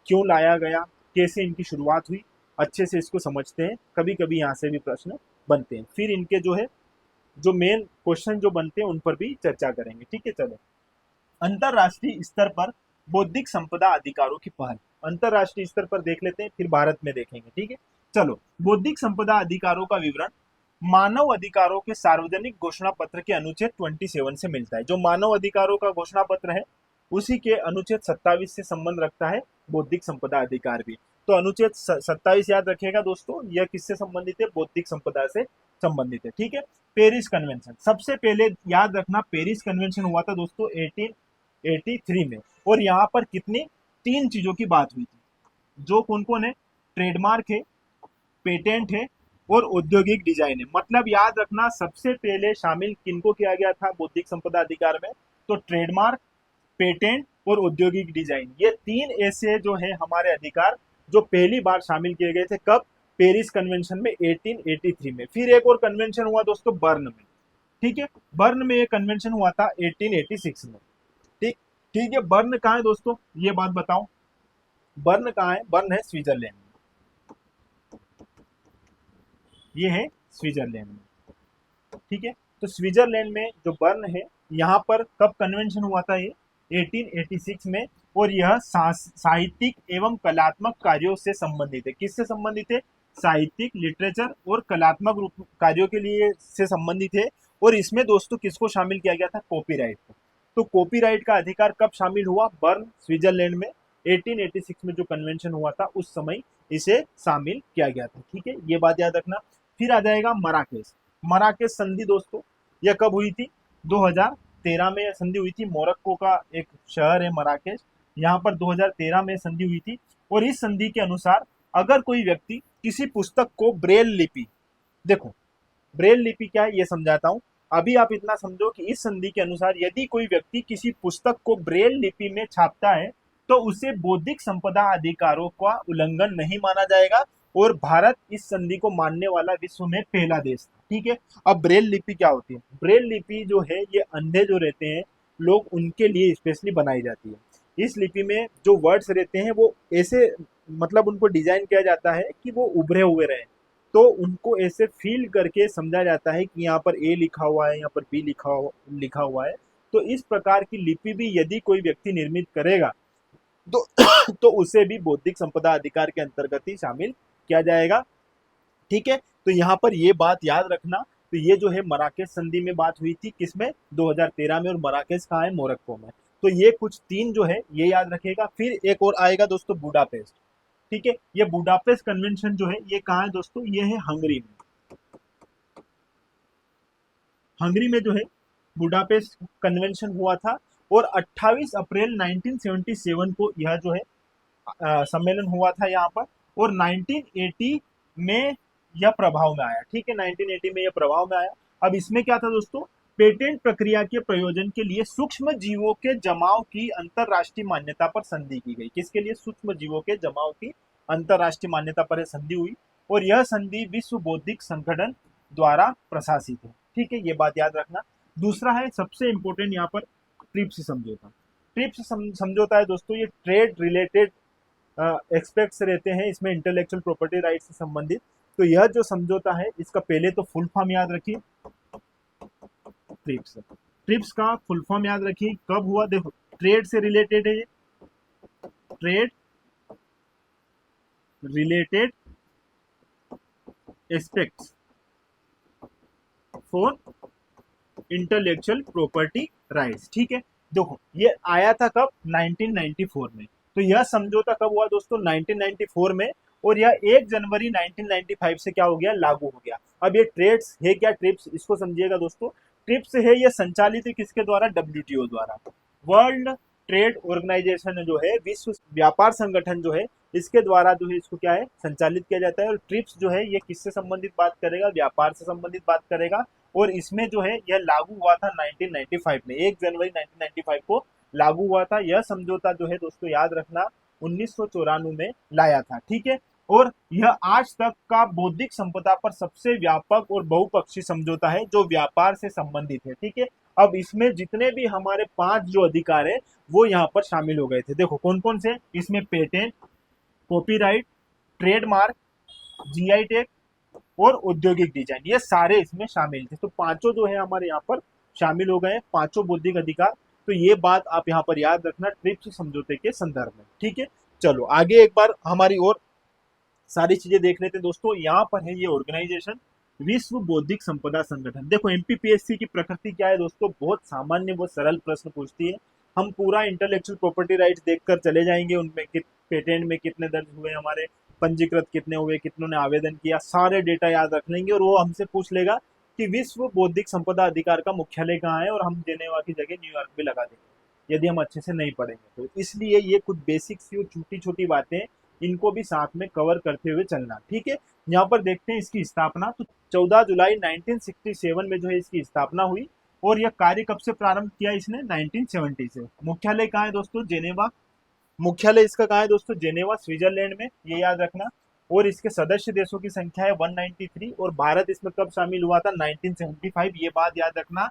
क्यों लाया गया, कैसे इनकी शुरुआत हुई, अच्छे से इसको समझते हैं। कभी कभी यहाँ से भी प्रश्न बनते हैं, फिर इनके जो है जो मेन क्वेश्चन जो बनते हैं उन पर भी चर्चा करेंगे। ठीक है, चलो। अंतरराष्ट्रीय स्तर पर बौद्धिक संपदा अधिकारों की पहल, अंतरराष्ट्रीय स्तर पर देख लेते हैं, फिर भारत में देखेंगे। ठीक है, चलो। बौद्धिक संपदा अधिकारों का विवरण मानव अधिकारों के सार्वजनिक घोषणा पत्र के अनुच्छेद 27 से मिलता है। जो मानव अधिकारों का घोषणा पत्र है उसी के अनुच्छेद 27 से संबंध रखता है बौद्धिक संपदा अधिकार भी। तो अनुच्छेद 27 याद रखिएगा दोस्तों, यह किससे संबंधित है, बौद्धिक संपदा से संबंधित है। ठीक है, पेरिस कन्वेंशन, सबसे पहले याद रखना पेरिस कन्वेंशन हुआ था दोस्तों 1883 में, और यहाँ पर कितनी, 3 चीजों की बात हुई थी, जो कौन कौन है, ट्रेडमार्क है, पेटेंट है, और औद्योगिक डिजाइन है। मतलब याद रखना सबसे पहले शामिल किनको किया गया था बौद्धिक संपदा अधिकार में, तो ट्रेडमार्क, पेटेंट और औद्योगिक डिजाइन, ये 3 ऐसे जो है हमारे अधिकार जो पहली बार शामिल किए गए थे। कब, पेरिस कन्वेंशन में 1883 में। फिर एक और कन्वेंशन हुआ दोस्तों बर्न में। ठीक है, बर्न में एक कन्वेंशन हुआ था 1886 में। ठीक ठीक है, बर्न कहाँ है दोस्तों, ये बात बताओ, बर्न कहाँ है, बर्न है स्विट्जरलैंड में, ये है स्विट्जरलैंड में। ठीक है, तो स्विट्जरलैंड में जो बर्न है, यहाँ पर कब कन्वेंशन हुआ था, ये 1886 में, और यह साहित्यिक एवं कलात्मक कार्यों से संबंधित है। किससे संबंधित है, साहित्यिक, लिटरेचर और कलात्मक रूप कार्यों के लिए से संबंधित है। और इसमें दोस्तों किसको शामिल किया गया था, कॉपीराइट को। तो कॉपीराइट का अधिकार कब शामिल हुआ, बर्न स्विट्जरलैंड में 1886 में जो कन्वेंशन हुआ था उस समय इसे शामिल किया गया था। ठीक है, ये बात याद रखना। फिर आ जाएगा मराकेश, मराकेश संधि दोस्तों, यह कब हुई थी, 2013 में संधि हुई थी। मोरक्को का एक शहर है मराकेश, यहाँ पर 2013 में संधि हुई थी। और इस संधि के अनुसार अगर कोई व्यक्ति किसी पुस्तक को ब्रेल लिपि, देखो ब्रेल लिपि क्या है ये समझाता हूँ। अभी आप इतना समझो कि इस संधि के अनुसार यदि कोई व्यक्ति किसी पुस्तक को ब्रेल लिपि में छापता है तो उसे बौद्धिक संपदा अधिकारों का उल्लंघन नहीं माना जाएगा, और भारत इस संधि को मानने वाला विश्व में पहला देश था। ठीक है, अब ब्रेल लिपि क्या होती है, ब्रेल लिपि जो है ये अंधे जो रहते हैं लोग, उनके लिए स्पेशली बनाई जाती है। इस लिपि में जो वर्ड्स रहते हैं वो ऐसे, मतलब उनको डिजाइन किया जाता है कि वो उभरे हुए रहे, तो उनको ऐसे फील करके समझा जाता है कि यहाँ पर ए लिखा हुआ है, यहाँ पर बी लिखा हुआ है। तो इस प्रकार की लिपि भी यदि कोई व्यक्ति निर्मित करेगा तो तो उसे भी बौद्धिक संपदा अधिकार के अंतर्गत ही शामिल किया जाएगा। ठीक है, तो यहाँ पर ये बात याद रखना। तो ये जो है मराकेश संधि में बात हुई थी, किसमें, 2013 में, और मराकेश कहाँ है, मोरक्को में। तो ये कुछ 3 जो है ये याद रखेगा। फिर एक और आएगा दोस्तों बुडापेस्ट, ठीक है। ये बुडापेस्ट कन्वेंशन जो है ये कहाँ है दोस्तों, ये है हंगरी में। हंगरी में जो है बुडापेस्ट कन्वेंशन हुआ था, और 28 अप्रैल 1977 को यह जो है सम्मेलन हुआ था यहाँ पर, और 1980 में यह प्रभाव में आया। ठीक है, 1980 में यह प्रभाव में आया। अब इसमें क्या था दोस्तों, पेटेंट प्रक्रिया के प्रयोजन के लिए सूक्ष्म जीवों के जमाव की अंतरराष्ट्रीय मान्यता पर संधि की गई। किसके लिए, सूक्ष्म जीवों के जमाव की अंतरराष्ट्रीय मान्यता पर संधि हुई, और यह संधि विश्व बौद्धिक संगठन द्वारा प्रशासित है। ठीक है, ये बात याद रखना। दूसरा है सबसे इंपॉर्टेंट यहाँ पर ट्रिप्स समझौता। ट्रिप्स समझौता है दोस्तों, ये ट्रेड रिलेटेड एक्सपेक्ट्स रहते हैं इसमें इंटेलेक्चुअल प्रॉपर्टी राइट से संबंधित। तो यह जो समझौता है इसका पहले तो फुल फॉर्म याद रखिए, ट्रिप्स। ट्रिप्स का फुल फॉर्म याद रखिए, कब हुआ, देखो ट्रेड से रिलेटेड है ये, trade related aspects for intellectual property rights. ठीक है, देखो ये आया था कब, 1994 में। तो यह समझौता कब हुआ दोस्तों, 1994 में, और यह 1 जनवरी 1995 से क्या हो गया, लागू हो गया। अब ये ट्रेड्स है क्या, ट्रिप्स, इसको समझिएगा दोस्तों। ट्रिप्स है ये संचालित है किसके द्वारा, WTO द्वारा, वर्ल्ड ट्रेड ऑर्गेनाइजेशन जो है, विश्व व्यापार संगठन जो है, इसके द्वारा जो है इसको क्या है, संचालित किया जाता है। और ट्रिप्स जो है ये किससे संबंधित बात करेगा, व्यापार से संबंधित बात करेगा। और इसमें जो है यह लागू हुआ था 1995 में, 1 जनवरी 1995 को लागू हुआ था। यह समझौता जो है दोस्तों याद रखना 1994 में लाया था। ठीक है, और यह आज तक का बौद्धिक संपदा पर सबसे व्यापक और बहुपक्षीय समझौता है जो व्यापार से संबंधित है। ठीक है, अब इसमें जितने भी हमारे 5 जो अधिकार है वो यहाँ पर शामिल हो गए थे। देखो कौन कौन से, इसमें patent, copyright, trademark, GI tag और औद्योगिक डिजाइन, ये सारे इसमें शामिल थे। तो पांचों जो है हमारे यहाँ पर शामिल हो गए, पांचों बौद्धिक अधिकार। तो ये बात आप यहाँ पर याद रखना ट्रिप्स समझौते के संदर्भ में। ठीक है, चलो आगे एक बार हमारी और सारी चीजें देख लेते हैं दोस्तों। यहाँ पर है ये ऑर्गेनाइजेशन, विश्व बौद्धिक संपदा संगठन। देखो MPPSC की प्रकृति क्या है दोस्तों, बहुत सामान्य, बहुत सरल प्रश्न पूछती है। हम पूरा इंटेलेक्चुअल प्रॉपर्टी राइट्स देखकर चले जाएंगे, उनमें पेटेंट में कितने दर्ज हुए, हमारे पंजीकृत कितने हुए, कितनों ने आवेदन किया, सारे डेटा याद रख लेंगे। और वो हमसे पूछ लेगा कि विश्व बौद्धिक संपदा अधिकार का मुख्यालय कहाँ है, और हम जेनेवा की जगह न्यूयॉर्क भी लगा देंगे यदि हम अच्छे से नहीं पढ़ेंगे। तो इसलिए ये कुछ बेसिक सी छोटी छोटी बातें, इनको भी साथ में कवर करते हुए चलना। ठीक है, यहाँ पर देखते हैं इसकी स्थापना। तो 14 जुलाई 1967 में जो है इसकी स्थापना हुई, और यह कार्य कब से प्रारंभ किया इसने, 1970 से। मुख्यालय कहाँ है दोस्तों, जेनेवा। मुख्यालय इसका कहाँ है दोस्तों, जेनेवा स्विट्जरलैंड में, ये याद रखना। और इसके सदस्य देशों की संख्या है 193, और भारत इसमें कब शामिल हुआ था, 1975। ये बात याद रखना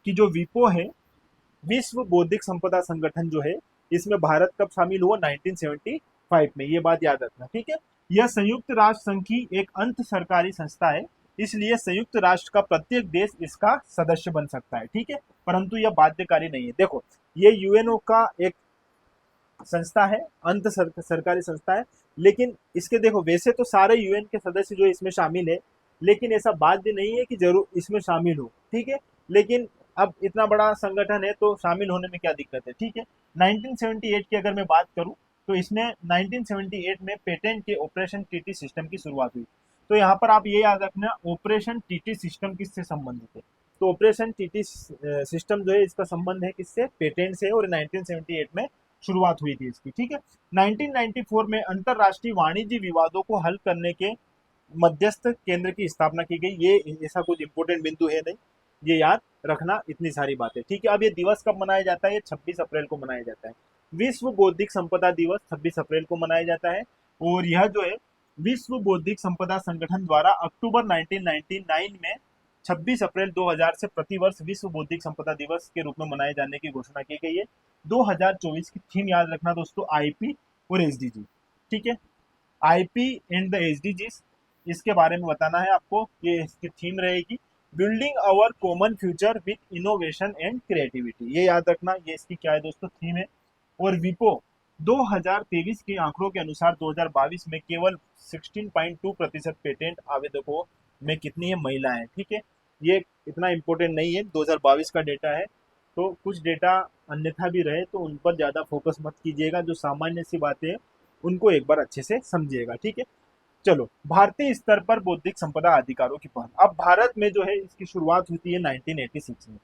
कि जो विपो है, विश्व बौद्धिक संपदा संगठन जो है, इसमें भारत कब शामिल हुआ, 1975 में। ये बात याद रखना। ठीक है, यह संयुक्त राष्ट्र संघ की एक अंत सरकारी संस्था है, इसलिए संयुक्त राष्ट्र का प्रत्येक देश इसका सदस्य बन सकता है। ठीक है, परंतु यह बाध्यकारी नहीं है। देखो ये यूएनओ का एक संस्था है, अंत सरकारी संस्था है, लेकिन इसके देखो वैसे तो सारे UN के सदस्य जो इसमें शामिल है, लेकिन ऐसा बाध्य नहीं है कि जरूर इसमें शामिल हो। ठीक है, लेकिन अब इतना बड़ा संगठन है तो शामिल होने में क्या दिक्कत है। ठीक है, 1978 की अगर मैं बात करूं तो इसमें 1978 में पेटेंट के ऑपरेशन TT सिस्टम की शुरुआत हुई। तो यहाँ पर आप ये याद रखना, ऑपरेशन TT सिस्टम किससे संबंधित है, तो ऑपरेशन TT सिस्टम जो है इसका संबंध है किससे, पेटेंट से, और 1978 में शुरुआत हुई थी इसकी। ठीक है, 1994 में अंतरराष्ट्रीय वाणिज्य विवादों को हल करने के मध्यस्थ केंद्र की स्थापना की गई। ये ऐसा कुछ इंपोर्टेंट बिंदु है नहीं, ये याद रखना इतनी सारी बातें। ठीक है, अब ये दिवस कब मनाया जाता है, ये 26 अप्रैल को मनाया जाता है। विश्व बौद्धिक संपदा दिवस 26 अप्रैल को मनाया जाता है, और यह जो है विश्व बौद्धिक संपदा संगठन द्वारा अक्टूबर 1999 में 26 अप्रैल 2000 से प्रतिवर्ष विश्व बौद्धिक संपदा दिवस के रूप में मनाए जाने की घोषणा की गई है। 2024 की थीम याद रखना दोस्तों, IP और SDG। ठीक है, IP एंड द SDGs, इसके बारे में बताना है आपको। ये इसकी थीम रहेगी, building our common future with innovation and creativity. ये याद रखना, ये इसकी क्या है दोस्तों, थीम है। और विपो 2023 के आंकड़ों के अनुसार 2022 में केवल 16.2% पेटेंट आवेदकों में कितनी है, महिलाएं। ठीक है, ये इतना इंपॉर्टेंट नहीं है, 2022 का डेटा है। तो कुछ डेटा अन्यथा भी रहे तो उन पर ज़्यादा फोकस मत कीजिएगा, जो सामान्य सी बातें हैं उनको एक बार अच्छे से समझिएगा, ठीक है। चलो, भारतीय स्तर पर बौद्धिक संपदा अधिकारों की पहल। अब भारत में जो है इसकी शुरुआत होती है 1986 में।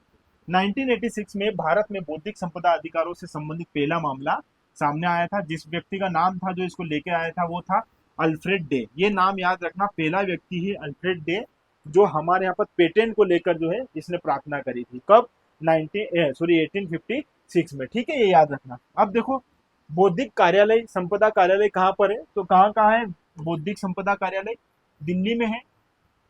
1986 में भारत में बौद्धिक संपदा अधिकारों से संबंधित पहला मामला सामने आया था। जिस व्यक्ति का नाम था जो इसको लेके आया था वो था अल्फ्रेड डे। ये नाम याद रखना, पहला व्यक्ति ही अल्फ्रेड डे जो हमारे यहाँ पर पेटेंट को लेकर जो है इसने प्रार्थना करी थी। कब? 1856 में, ठीक है, ये याद रखना। अब देखो, बौद्धिक कार्यालय, संपदा कार्यालय कहाँ पर है, तो कहाँ कहाँ है बौद्धिक संपदा कार्यालय? दिल्ली में है,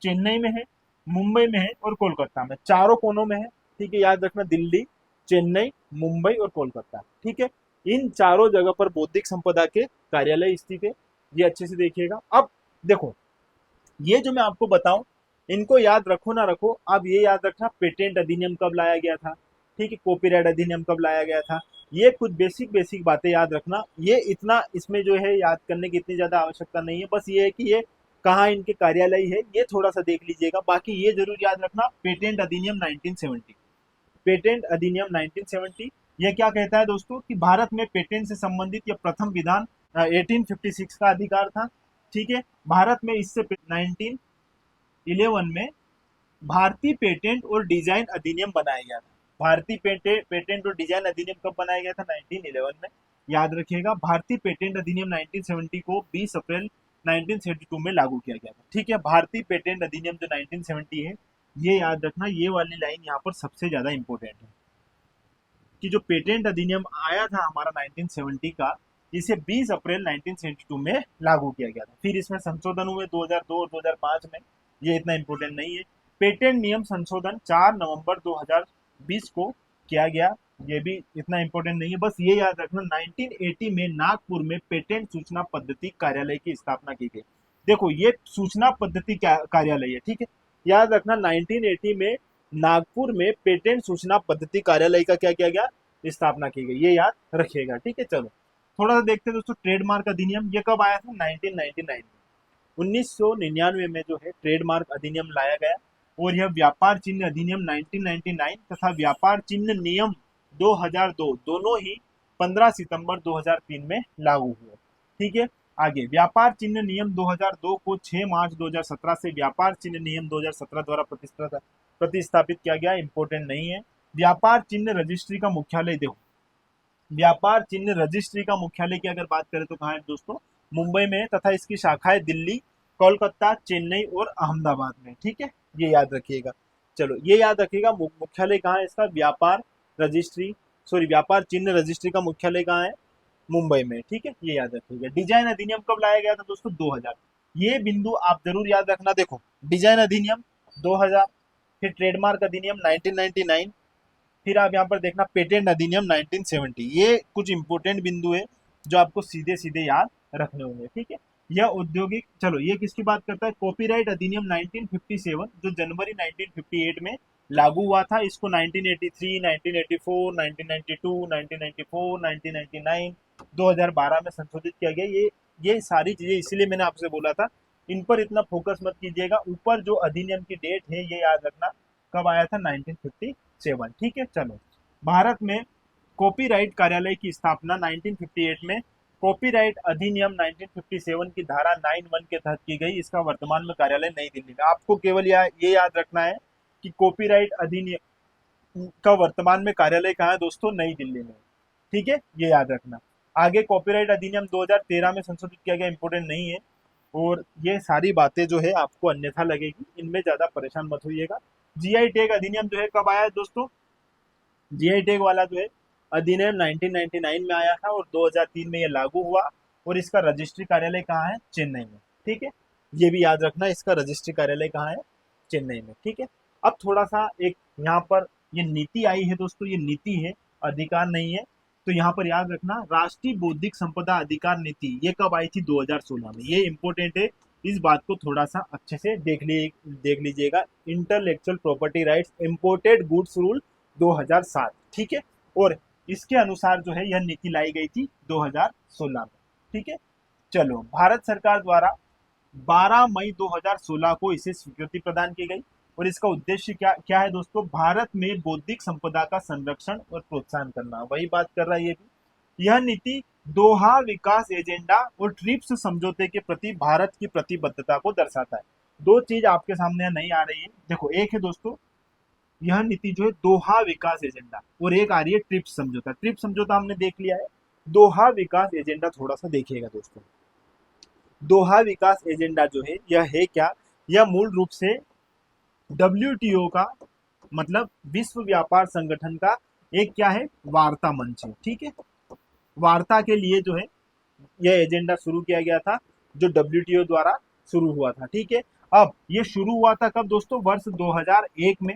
चेन्नई में है, मुंबई में है और कोलकाता में, चारों कोनों में है, ठीक है, याद रखना, दिल्ली, चेन्नई, मुंबई और कोलकाता, ठीक है। इन चारों जगह पर बौद्धिक संपदा के कार्यालय स्थित है, ये अच्छे से देखिएगा। अब देखो, ये जो मैं आपको बताऊं, इनको याद रखो ना रखो, अब ये याद रखना पेटेंट अधिनियम कब लाया गया था, ठीक है, कॉपीराइट अधिनियम कब लाया गया था, ये कुछ बेसिक बेसिक बातें याद रखना। ये इतना इसमें जो है याद करने की इतनी ज्यादा आवश्यकता नहीं है, बस ये है कि ये कहाँ इनके कार्यालय है ये थोड़ा सा देख लीजिएगा। बाकी ये जरूर याद रखना, पेटेंट अधिनियम 1970, पेटेंट अधिनियम 1970 ये क्या कहता है दोस्तों कि भारत में पेटेंट से संबंधित यह प्रथम विधान 1856 का अधिकार था, ठीक है। भारत में इससे 1911 में भारतीय पेटेंट और डिजाइन अधिनियम बनाया गया था। भारतीय पेटेंट और डिजाइन अधिनियम कब बनाया गया था? 1911 में, याद रखिएगा। भारतीय पेटेंट अधिनियम 1970 को 20 अप्रैल 1972 में लागू किया गया था, ठीक है। भारतीय पेटेंट अधिनियम जो 1970 है, ये याद रखना, ये वाली लाइन यहाँ पर सबसे ज्यादा इंपॉर्टेंट है कि जो पेटेंट अधिनियम आया था हमारा 1970 का, इसे 20 अप्रैल 1972 में लागू किया गया था। फिर इसमें संशोधन हुए 2002 और 2005 में, ये इतना इंपॉर्टेंट नहीं है। पेटेंट नियम संशोधन 4 नवंबर 2020 को किया गया, ये भी इतना इंपॉर्टेंट नहीं है। बस ये याद रखना, 1980 में नागपुर में पेटेंट सूचना पद्धति कार्यालय की स्थापना की गई। देखो, ये सूचना पद्धति कार्यालय है, ठीक है, याद रखना। 1980 में नागपुर में पेटेंट सूचना पद्धति कार्यालय का क्या किया गया? स्थापना की गई, ये याद रखिएगा, ठीक है। चलो, थोड़ा सा देखते हैं दोस्तों, ट्रेडमार्क अधिनियम ये कब आया था? 1999 में, 1999 में जो है ट्रेडमार्क अधिनियम लाया गया, और यह व्यापार चिन्ह अधिनियम 1999 तथा व्यापार चिन्ह नियम 2002 दोनों ही 15 सितंबर 2003 में लागू हुए, ठीक है। आगे, व्यापार चिन्ह नियम 2002 को 6 मार्च 2017 से व्यापार चिन्ह नियम 2017 द्वारा प्रतिस्थापित किया गया, इंपॉर्टेंट नहीं है। व्यापार चिन्ह रजिस्ट्री का मुख्यालय, देखो, व्यापार चिन्ह रजिस्ट्री का मुख्यालय की अगर बात करें तो कहाँ है दोस्तों? मुंबई में, तथा इसकी शाखाएं दिल्ली, कोलकाता, चेन्नई और अहमदाबाद में, ठीक है, ये याद रखिएगा। चलो, ये याद रखिएगा, मुख्यालय कहाँ है इसका? व्यापार रजिस्ट्री, सॉरी, व्यापार चिन्ह रजिस्ट्री का मुख्यालय कहाँ है? मुंबई में, ठीक है, ये याद रखिएगा। डिजाइन अधिनियम कब लाया गया था दोस्तों? 2000, ये बिंदु आप जरूर याद रखना। देखो, डिजाइन अधिनियम 2000, फिर ट्रेडमार्क अधिनियम 1999, फिर आप यहाँ पर देखना पेटेंट अधिनियम 1970। ये कुछ इंपोर्टेंट बिंदु है जो आपको सीधे सीधे याद रखने होंगे, ठीक है। यह औद्योगिक, चलो, ये किसकी बात करता है? कॉपीराइट अधिनियम 1957 जो जनवरी 1958 में लागू हुआ था। इसको 1983, 1984, 1992, 1994, 1999, 2012 में संशोधित किया गया। ये सारी चीजें इसीलिए मैंने आपसे बोला था, इन पर इतना फोकस मत कीजिएगा। ऊपर जो अधिनियम की डेट है ये याद रखना, कब आया था? 1957, ठीक है। चलो, भारत में कॉपीराइट कार्यालय की स्थापना 1958 में कॉपीराइट अधिनियम 1957 की धारा 91 के तहत की गई। इसका वर्तमान में कार्यालय नई दिल्ली में। आपको केवल ये याद रखना है कि कॉपीराइट अधिनियम का वर्तमान में कार्यालय कहाँ है दोस्तों? नई दिल्ली में, ठीक है, ये याद रखना। आगे, कॉपीराइट अधिनियम 2013 में संशोधित किया गया, इंपोर्टेंट नहीं है। और ये सारी बातें जो है आपको अन्यथा लगेगी, इनमें ज्यादा परेशान मत होइएगा। जीआई टैग अधिनियम जो है कब आया है दोस्तों? जीआई टैग वाला जो है अधिनियम 1999 में आया था और 2003 में ये लागू हुआ, और इसका रजिस्ट्री कार्यालय कहाँ है? चेन्नई में, ठीक है, ये भी याद रखना, इसका रजिस्ट्री कार्यालय कहाँ है? चेन्नई में, ठीक है। अब थोड़ा सा एक यहाँ पर ये नीति आई है दोस्तों, ये नीति है, अधिकार नहीं है, तो यहाँ पर याद रखना, राष्ट्रीय बौद्धिक संपदा अधिकार नीति ये कब आई थी? 2016 में, ये इंपॉर्टेंट है, इस बात को थोड़ा सा अच्छे से देख लीजिएगा। Intellectual property rights imported goods rule 2007, ठीक है, और इसके अनुसार जो है यह नीति लाई गई थी 2016 में, ठीक है। चलो, भारत सरकार द्वारा 12 मई 2016 को इसे स्वीकृति प्रदान की गई, और इसका उद्देश्य क्या क्या है दोस्तों? भारत में बौद्धिक संपदा का संरक्षण और प्रोत्साहन करना, वही बात कर रहा है ये भी। यह नीति दोहा विकास एजेंडा और ट्रिप्स समझौते के प्रति भारत की प्रतिबद्धता को दर्शाता है। दो चीज आपके सामने नहीं आ रही है। देखो, एक है दोस्तों यह नीति जो है दोहा विकास एजेंडा, और एक आ रही है ट्रिप्स समझौता। ट्रिप्स समझौता हमने देख लिया है, दोहा विकास एजेंडा थोड़ा सा देखिएगा दोस्तों। दोहा विकास एजेंडा जो है यह है क्या, यह मूल रूप से डब्ल्यूटीओ का मतलब विश्व व्यापार संगठन का एक क्या है, वार्ता मंच है। ठीक है, वार्ता के लिए जो है यह एजेंडा शुरू किया गया था, जो डब्ल्यूटीओ द्वारा शुरू हुआ था। ठीक है, अब ये शुरू हुआ था कब दोस्तों, वर्ष 2001 में।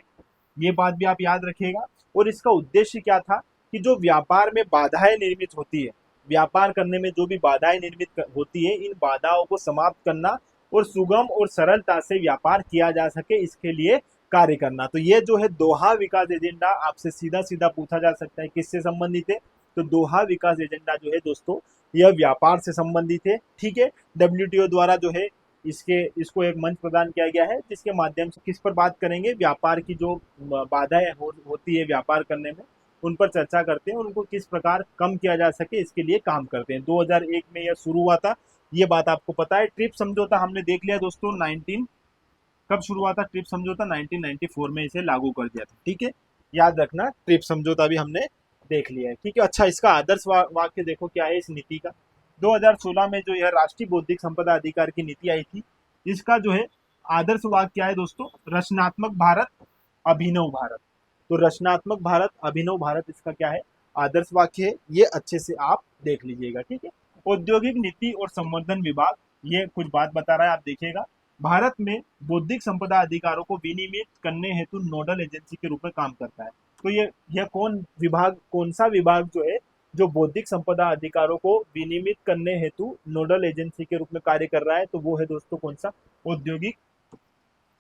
ये बात भी आप याद रखिएगा। और इसका उद्देश्य क्या था कि जो व्यापार में बाधाएं निर्मित होती है, व्यापार करने में जो भी बाधाएं निर्मित होती है, इन बाधाओं को समाप्त करना और सुगम और सरलता से व्यापार किया जा सके, इसके लिए कार्य करना। तो ये जो है दोहा विकास एजेंडा, आपसे सीधा सीधा पूछा जा सकता है किससे संबंधित है। तो दोहा विकास एजेंडा जो है दोस्तों यह व्यापार से संबंधित है। ठीक है, डब्ल्यूटीओ द्वारा जो है इसको एक मंच प्रदान किया गया है, जिसके माध्यम से किस पर बात करेंगे, व्यापार की जो बाधाएं होती है व्यापार करने में, उन पर चर्चा करते हैं, उनको किस प्रकार कम किया जा सके इसके लिए काम करते हैं। 2001 में यह शुरू हुआ था, ये बात आपको पता है। ट्रिप्स समझौता हमने देख लिया दोस्तों, 19 कब शुरू हुआ था ट्रिप्स समझौता, 1994 में इसे लागू कर दिया था। ठीक है, याद रखना, ट्रिप्स समझौता भी हमने देख लिया है। ठीक है, अच्छा इसका आदर्श वाक्य देखो क्या है इस नीति का। 2016 में जो यह राष्ट्रीय बौद्धिक संपदा अधिकार की नीति आई थी, इसका जो है आदर्श वाक्य क्या है दोस्तों, रचनात्मक भारत अभिनव भारत। तो रचनात्मक भारत अभिनव भारत इसका क्या है, आदर्श वाक्य है। ये अच्छे से आप देख लीजिएगा। ठीक है, औद्योगिक नीति और संवर्धन विभाग ये कुछ बात बता रहा है, आप देखिएगा। भारत में बौद्धिक संपदा अधिकारों को विनियमित करने हेतु नोडल एजेंसी के रूप में काम करता है। तो यह कौन सा विभाग जो है जो बौद्धिक संपदा अधिकारों को विनियमित करने हेतु नोडल एजेंसी के रूप में कार्य कर रहा है, तो वो है दोस्तों कौन सा, औद्योगिक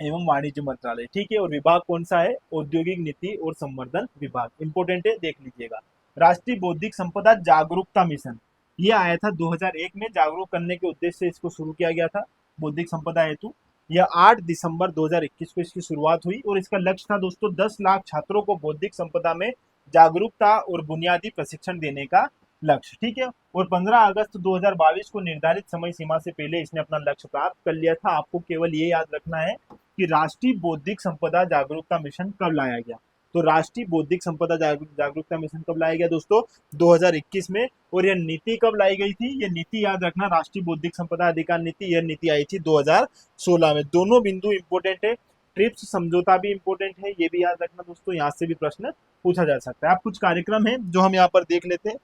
एवं वाणिज्य मंत्रालय। ठीक है, और विभाग कौन सा है, औद्योगिक नीति और संवर्धन विभाग। इंपोर्टेंट है, देख लीजिएगा। राष्ट्रीय बौद्धिक संपदा जागरूकता मिशन, ये आया था 2001 में, जागरूक करने के उद्देश्य से इसको शुरू किया गया था बौद्धिक संपदा हेतु। यह 8 दिसंबर 2021 को इसकी शुरुआत हुई, और इसका लक्ष्य था दोस्तों 10 लाख छात्रों को बौद्धिक संपदा में जागरूकता और बुनियादी प्रशिक्षण देने का लक्ष्य। ठीक है, और 15 अगस्त 2022 को निर्धारित समय सीमा से पहले इसने अपना लक्ष्य प्राप्त कर लिया था। आपको केवल ये याद रखना है कि राष्ट्रीय बौद्धिक संपदा जागरूकता मिशन कब लाया गया। तो राष्ट्रीय बौद्धिक संपदा जागरूकता मिशन कब लाया गया दोस्तों, 2021 में। और यह नीति कब लाई गई थी, यह नीति याद रखना, राष्ट्रीय बौद्धिक संपदा अधिकार नीति, यह नीति आई थी 2016 में। दोनों बिंदु इंपोर्टेंट है, ट्रिप्स समझौता भी इंपोर्टेंट है, ये भी याद रखना दोस्तों, यहाँ से भी प्रश्न पूछा जा सकता है। आप कुछ कार्यक्रम है जो हम यहाँ पर देख लेते हैं,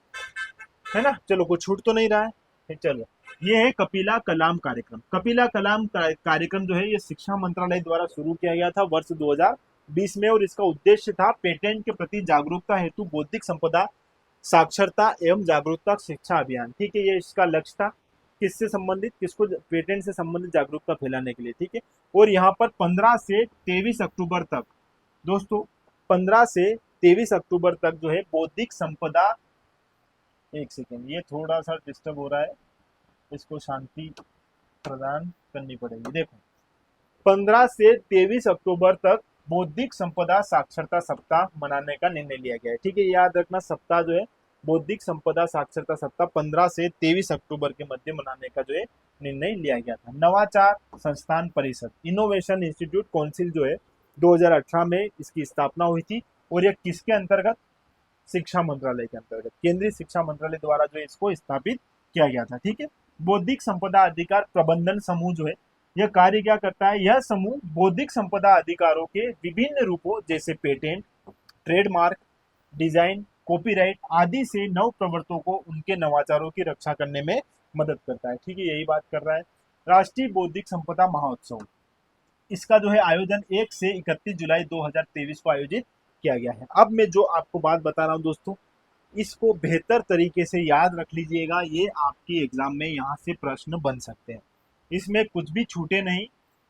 है ना। चलो, कुछ छूट तो नहीं रहा है। चलो, ये है कपिला कलाम कार्यक्रम। कपिला कलाम कार्यक्रम जो है ये शिक्षा मंत्रालय द्वारा शुरू किया गया था वर्ष 2020 में, और इसका उद्देश्य था पेटेंट के प्रति जागरूकता हेतु बौद्धिक संपदा साक्षरता एवं जागरूकता शिक्षा अभियान। ठीक है, ये इसका लक्ष्य था, किससे संबंधित, किसको, पेटेंट से संबंधित जागरूकता फैलाने के लिए। ठीक है, और यहाँ पर 15 से 23 अक्टूबर तक दोस्तों, 15 से 23 अक्टूबर तक जो है बौद्धिक संपदा, एक सेकेंड, ये थोड़ा सा डिस्टर्ब हो रहा है, इसको शांति प्रदान करनी पड़ेगी। देखो, 15 से 23 अक्टूबर तक बौद्धिक संपदा साक्षरता सप्ताह मनाने का निर्णय लिया गया है। ठीक है, याद रखना, सप्ताह जो है बौद्धिक संपदा साक्षरता सप्ताह 15 से 23 अक्टूबर के मध्य मनाने का जो है निर्णय लिया गया था। नवाचार संस्थान परिषद, इनोवेशन इंस्टीट्यूट काउंसिल जो है 2018 में इसकी स्थापना हुई थी, और यह किसके अंतर्गत, शिक्षा मंत्रालय के अंतर्गत, केंद्रीय शिक्षा मंत्रालय द्वारा जो इसको स्थापित किया गया था। ठीक है, बौद्धिक संपदा अधिकार प्रबंधन समूह जो है यह कार्य क्या करता है, यह समूह बौद्धिक संपदा अधिकारों के विभिन्न रूपों जैसे पेटेंट, ट्रेडमार्क, डिजाइन, कॉपीराइट आदि से नव प्रवर्तकों को उनके नवाचारों की रक्षा करने में मदद करता है। ठीक है, यही बात कर रहा है। राष्ट्रीय बौद्धिक संपदा महोत्सव, इसका जो है आयोजन 1 से 31 जुलाई 2023 को आयोजित किया गया है। अब मैं जो आपको बात बता रहा हूं दोस्तों, इसको बेहतर तरीके से याद रख लीजिएगा, ये आपकी एग्जाम में यहाँ से प्रश्न बन सकते हैं, इसमें कुछ भी छूटे नहीं।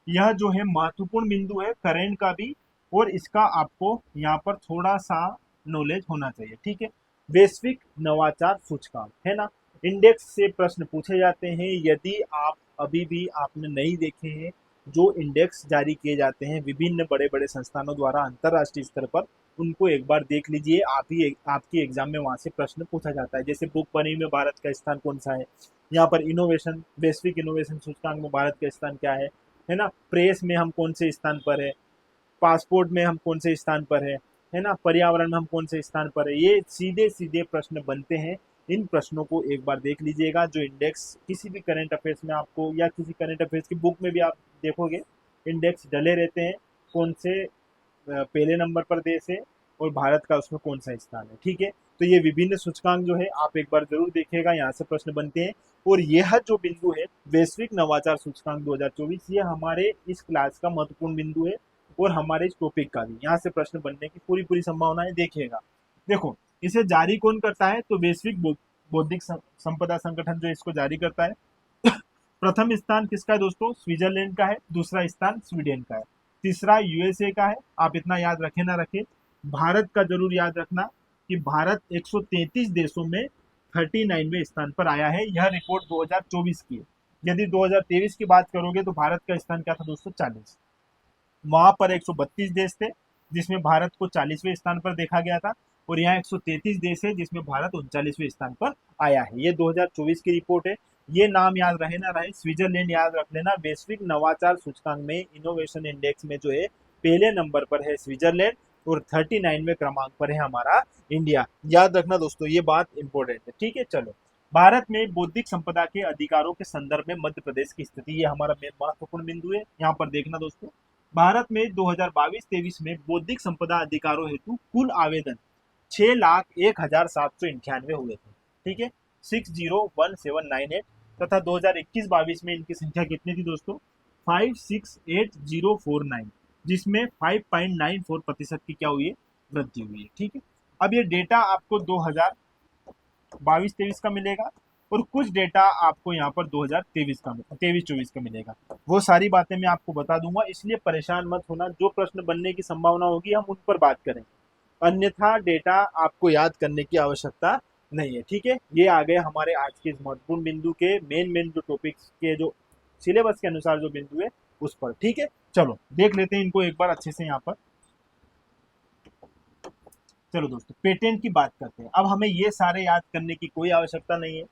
यह जो है महत्वपूर्ण बिंदु है करंट का भी, और इसका आपको यहाँ पर थोड़ा सा नॉलेज होना चाहिए। ठीक है, वैश्विक नवाचार सूचकांक है ना, इंडेक्स से प्रश्न पूछे जाते हैं। यदि आप अभी भी आपने नहीं देखे हैं, जो इंडेक्स जारी किए जाते हैं विभिन्न बड़े बड़े संस्थानों द्वारा अंतरराष्ट्रीय स्तर पर, उनको एक बार देख लीजिए। आपकी एग्जाम में वहां से प्रश्न पूछा जाता है। जैसे बुक बनी में भारत का स्थान कौन सा है, यहाँ पर इनोवेशन, वैश्विक इनोवेशन सूचकांक में भारत का स्थान क्या है ना। प्रेस में हम कौन से स्थान पर है, पासपोर्ट में हम कौन से स्थान पर है ना, पर्यावरण में हम कौन से स्थान पर है। ये सीधे सीधे प्रश्न बनते हैं। इन प्रश्नों को एक बार देख लीजिएगा। जो इंडेक्स किसी भी करंट अफेयर्स में आपको या किसी करंट अफेयर्स की बुक में भी आप देखोगे, इंडेक्स डले रहते हैं कौन से पहले नंबर पर देश है और भारत का उसमें कौन सा स्थान है। ठीक है, तो ये विभिन्न सूचकांक जो है आप एक बार जरूर देखिएगा, यहाँ से प्रश्न बनते हैं। और यह जो बिंदु है वैश्विक नवाचार सूचकांक 2024, ये हमारे इस क्लास का महत्वपूर्ण बिंदु है और हमारे इस टॉपिक का भी। यहाँ से प्रश्न बनने की पूरी पूरी संभावना है। देखिएगा, देखो इसे जारी कौन करता है, तो वैश्विक बौद्धिक संपदा संगठन जो इसको जारी करता है। प्रथम स्थान किसका है दोस्तों, स्विट्जरलैंड का है। दूसरा स्थान स्वीडन का है। तीसरा यूएसए का है। आप इतना याद रखे ना रखे, भारत का जरूर याद रखना कि भारत 133 देशों में 39वें स्थान पर आया है। यह रिपोर्ट 2024 की है। यदि 2023 की बात करोगे तो भारत का स्थान क्या था दोस्तों, 40। वहां पर 132 देश थे जिसमें भारत को 40वें स्थान पर देखा गया था, और यहाँ 133 देश है जिसमें भारत 39वें स्थान पर आया है। ये 2024 की रिपोर्ट है। ये नाम याद रहे ना रहे, स्विट्जरलैंड याद रख लेना। वैश्विक नवाचार सूचकांक में, इनोवेशन इंडेक्स में जो है पहले नंबर पर है स्विट्जरलैंड और 39वें क्रमांक पर है हमारा इंडिया। याद रखना दोस्तों, ये बात इंपॉर्टेंट है। ठीक है, चलो। भारत में बौद्धिक संपदा के अधिकारों के संदर्भ में मध्य प्रदेश की स्थिति, ये हमारा महत्वपूर्ण बिंदु है। यहाँ पर देखना दोस्तों, भारत में 2022-23 में बौद्धिक संपदा अधिकारों हेतु कुल आवेदन 6,01,798 हुए थे। ठीक है, 601798। तथा 2021-22 में इनकी संख्या कितनी थी दोस्तों, 568049, जिसमें 5.94% की क्या हुई है, वृद्धि हुई है। ठीक है, अब ये डेटा आपको 2022-23 का मिलेगा और कुछ डेटा आपको यहाँ पर 2023-24 का मिलेगा। वो सारी बातें मैं आपको बता दूंगा, इसलिए परेशान मत होना। जो प्रश्न बनने की संभावना होगी हम उन पर बात करेंगे, अन्यथा डेटा आपको याद करने की आवश्यकता नहीं है। ठीक है, ये आ गए हमारे आज के इस महत्वपूर्ण बिंदु के मेन जो टॉपिक्स के जो सिलेबस के अनुसार जो बिंदु है उस पर। ठीक है, चलो देख लेते हैं इनको एक बार अच्छे से यहाँ पर। चलो दोस्तों, पेटेंट की बात करते हैं। अब हमें ये सारे याद करने की कोई आवश्यकता नहीं है,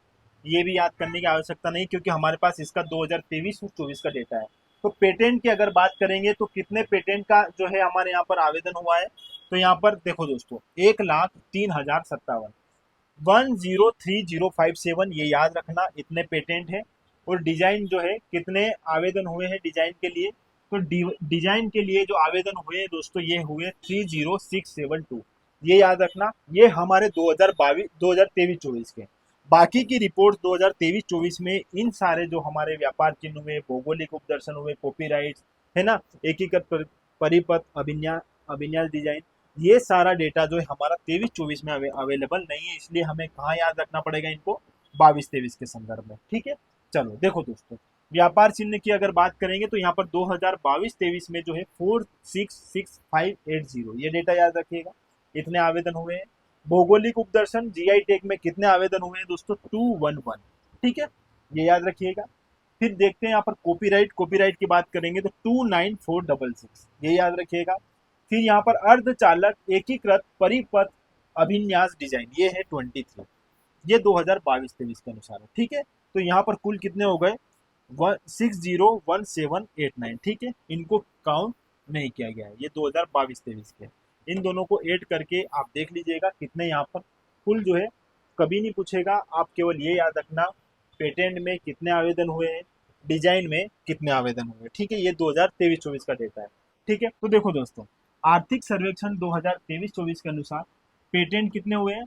ये भी याद करने की आवश्यकता नहीं, क्योंकि हमारे पास इसका 2023 और 24 का डेटा है। तो पेटेंट की अगर बात करेंगे तो कितने पेटेंट का जो है हमारे यहाँ पर आवेदन हुआ है, तो यहाँ पर देखो दोस्तों, 1,03,057, 103057, ये याद रखना, इतने पेटेंट है। और डिजाइन जो है कितने आवेदन हुए हैं डिजाइन के लिए, तो डिजाइन के लिए जो आवेदन हुए दोस्तों ये हुए 30672, ये याद रखना। ये हमारे 2023-24 के। बाकी की रिपोर्ट 2023-24 में इन सारे जो हमारे व्यापार चिन्ह हुए, भौगोलिक उपदर्शन हुए, कॉपीराइट है ना, एकीकृत परिपथ, अभिन्यास डिजाइन, ये सारा डेटा जो है हमारा 23-24 में अवेलेबल नहीं है। इसलिए हमें कहाँ याद रखना पड़ेगा इनको, 22-23 के संदर्भ में। ठीक है, चलो देखो दोस्तों, व्यापार चिन्ह की अगर बात करेंगे तो यहाँ पर 2022-23 में जो है 466580, ये डेटा याद रखिएगा, इतने आवेदन हुए हैं। भौगोलिक उपदर्शन जीआई टैग में कितने आवेदन हुए हैं दोस्तों, 211। ठीक है, ये याद रखिएगा। फिर देखते हैं यहाँ पर कॉपीराइट की बात करेंगे तो 29466, ये याद रखिएगा। फिर यहाँ पर अर्धचालक एकीकृत परिपथ अभिन्यास डिजाइन, ये है 23, ये 2022-23 के अनुसार है। ठीक है, तो यहाँ पर कुल कितने हो गए, 601789। ठीक है, इनको काउंट नहीं किया गया है, ये 2022-23 के। इन दोनों को ऐड करके आप देख लीजिएगा कितने यहाँ पर कुल जो है, कभी नहीं पूछेगा, आप केवल ये याद रखना पेटेंट में कितने आवेदन हुए हैं, डिजाइन में कितने आवेदन हुए। ठीक है, ये 2023-24 का डेटा है। ठीक है, तो देखो दोस्तों, आर्थिक सर्वेक्षण 2023-24 के अनुसार पेटेंट कितने हुए हैं,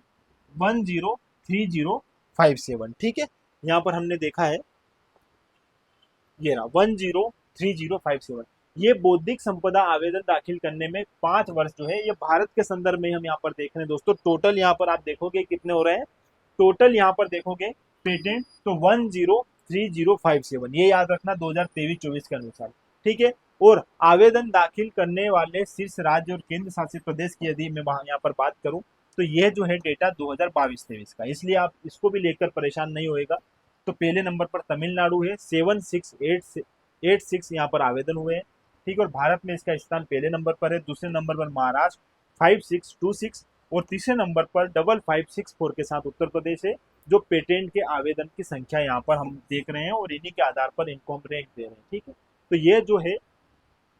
103057। ठीक है, यहाँ पर हमने देखा है, ये रहा 103057। ये बौद्धिक संपदा आवेदन दाखिल करने में 5 वर्ष जो है, ये भारत के संदर्भ में हम यहाँ पर देख रहे हैं दोस्तों। टोटल यहाँ पर आप देखोगे कितने हो रहे हैं, टोटल यहाँ पर देखोगे पेटेंट तो 103057, ये याद रखना 2023-24 के अनुसार। ठीक है, और आवेदन दाखिल करने वाले शीर्ष राज्य और केंद्र शासित प्रदेश की यदि मैं यहाँ पर बात करूं तो यह जो है डेटा 2022-23 का, इसलिए आप इसको भी लेकर परेशान नहीं होएगा। तो पहले नंबर पर तमिलनाडु है, 7686 यहाँ पर आवेदन हुए हैं। ठीक है, और भारत में इसका स्थान पहले नंबर पर है। दूसरे नंबर पर महाराष्ट्र, 5626 और तीसरे नंबर पर 5564 के साथ उत्तर प्रदेश है। जो पेटेंट के आवेदन की संख्या यहाँ पर हम देख रहे हैं और इन्हीं के आधार पर इनको हम रैंक दे रहे हैं। ठीक है, तो ये जो है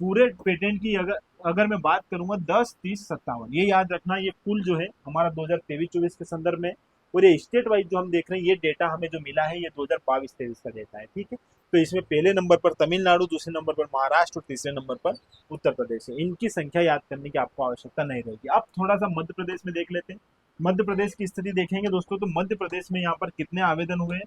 पूरे पेटेंट की अगर अगर मैं बात करूंगा 10, 30, 57, ये याद रखना, ये कुल जो है हमारा 2023-24 के संदर्भ में। और ये स्टेट वाइज जो हम देख रहे हैं, ये डेटा हमें जो मिला है ये 2022-23 का डेटा है। ठीक है, तो इसमें पहले नंबर पर तमिलनाडु, दूसरे नंबर पर महाराष्ट्र और तीसरे नंबर पर उत्तर प्रदेश है। इनकी संख्या याद करने की आपको आवश्यकता नहीं रहेगी। अब थोड़ा सा मध्य प्रदेश में देख लेते हैं। मध्य प्रदेश की स्थिति देखेंगे दोस्तों, तो मध्य प्रदेश में यहाँ पर कितने आवेदन हुए हैं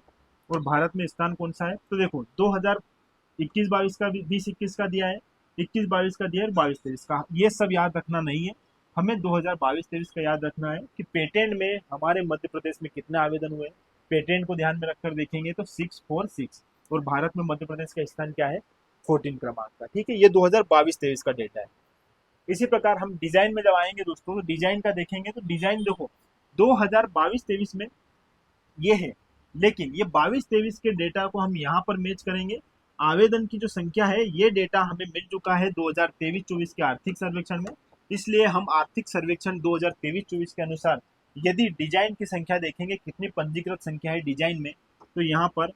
और भारत में स्थान कौन सा है। तो देखो 2021-22 का, 20-21 का दिया है, 21-22 का दिया है, 22-23 का, ये सब याद रखना नहीं है। हमें 2022-23 का याद रखना है कि पेटेंट में हमारे मध्य प्रदेश में कितने आवेदन हुए। पेटेंट को ध्यान में रखकर देखेंगे तो 646 और भारत में मध्य प्रदेश का स्थान क्या है, 14 क्रमांक का। ठीक है, ये 2022-23 का डेटा है। इसी प्रकार हम डिजाइन में जब आएंगे दोस्तों, तो डिजाइन का देखेंगे तो डिजाइन देखो 2022-23 में ये है, लेकिन ये 22-23 के डेटा को हम यहाँ पर मैच करेंगे। आवेदन की जो संख्या है ये डेटा हमें मिल चुका है 2023-24 के आर्थिक सर्वेक्षण में। इसलिए हम आर्थिक सर्वेक्षण 2023-24 के अनुसार यदि डिजाइन की संख्या देखेंगे, कितनी पंजीकृत संख्या है डिजाइन में, तो यहाँ पर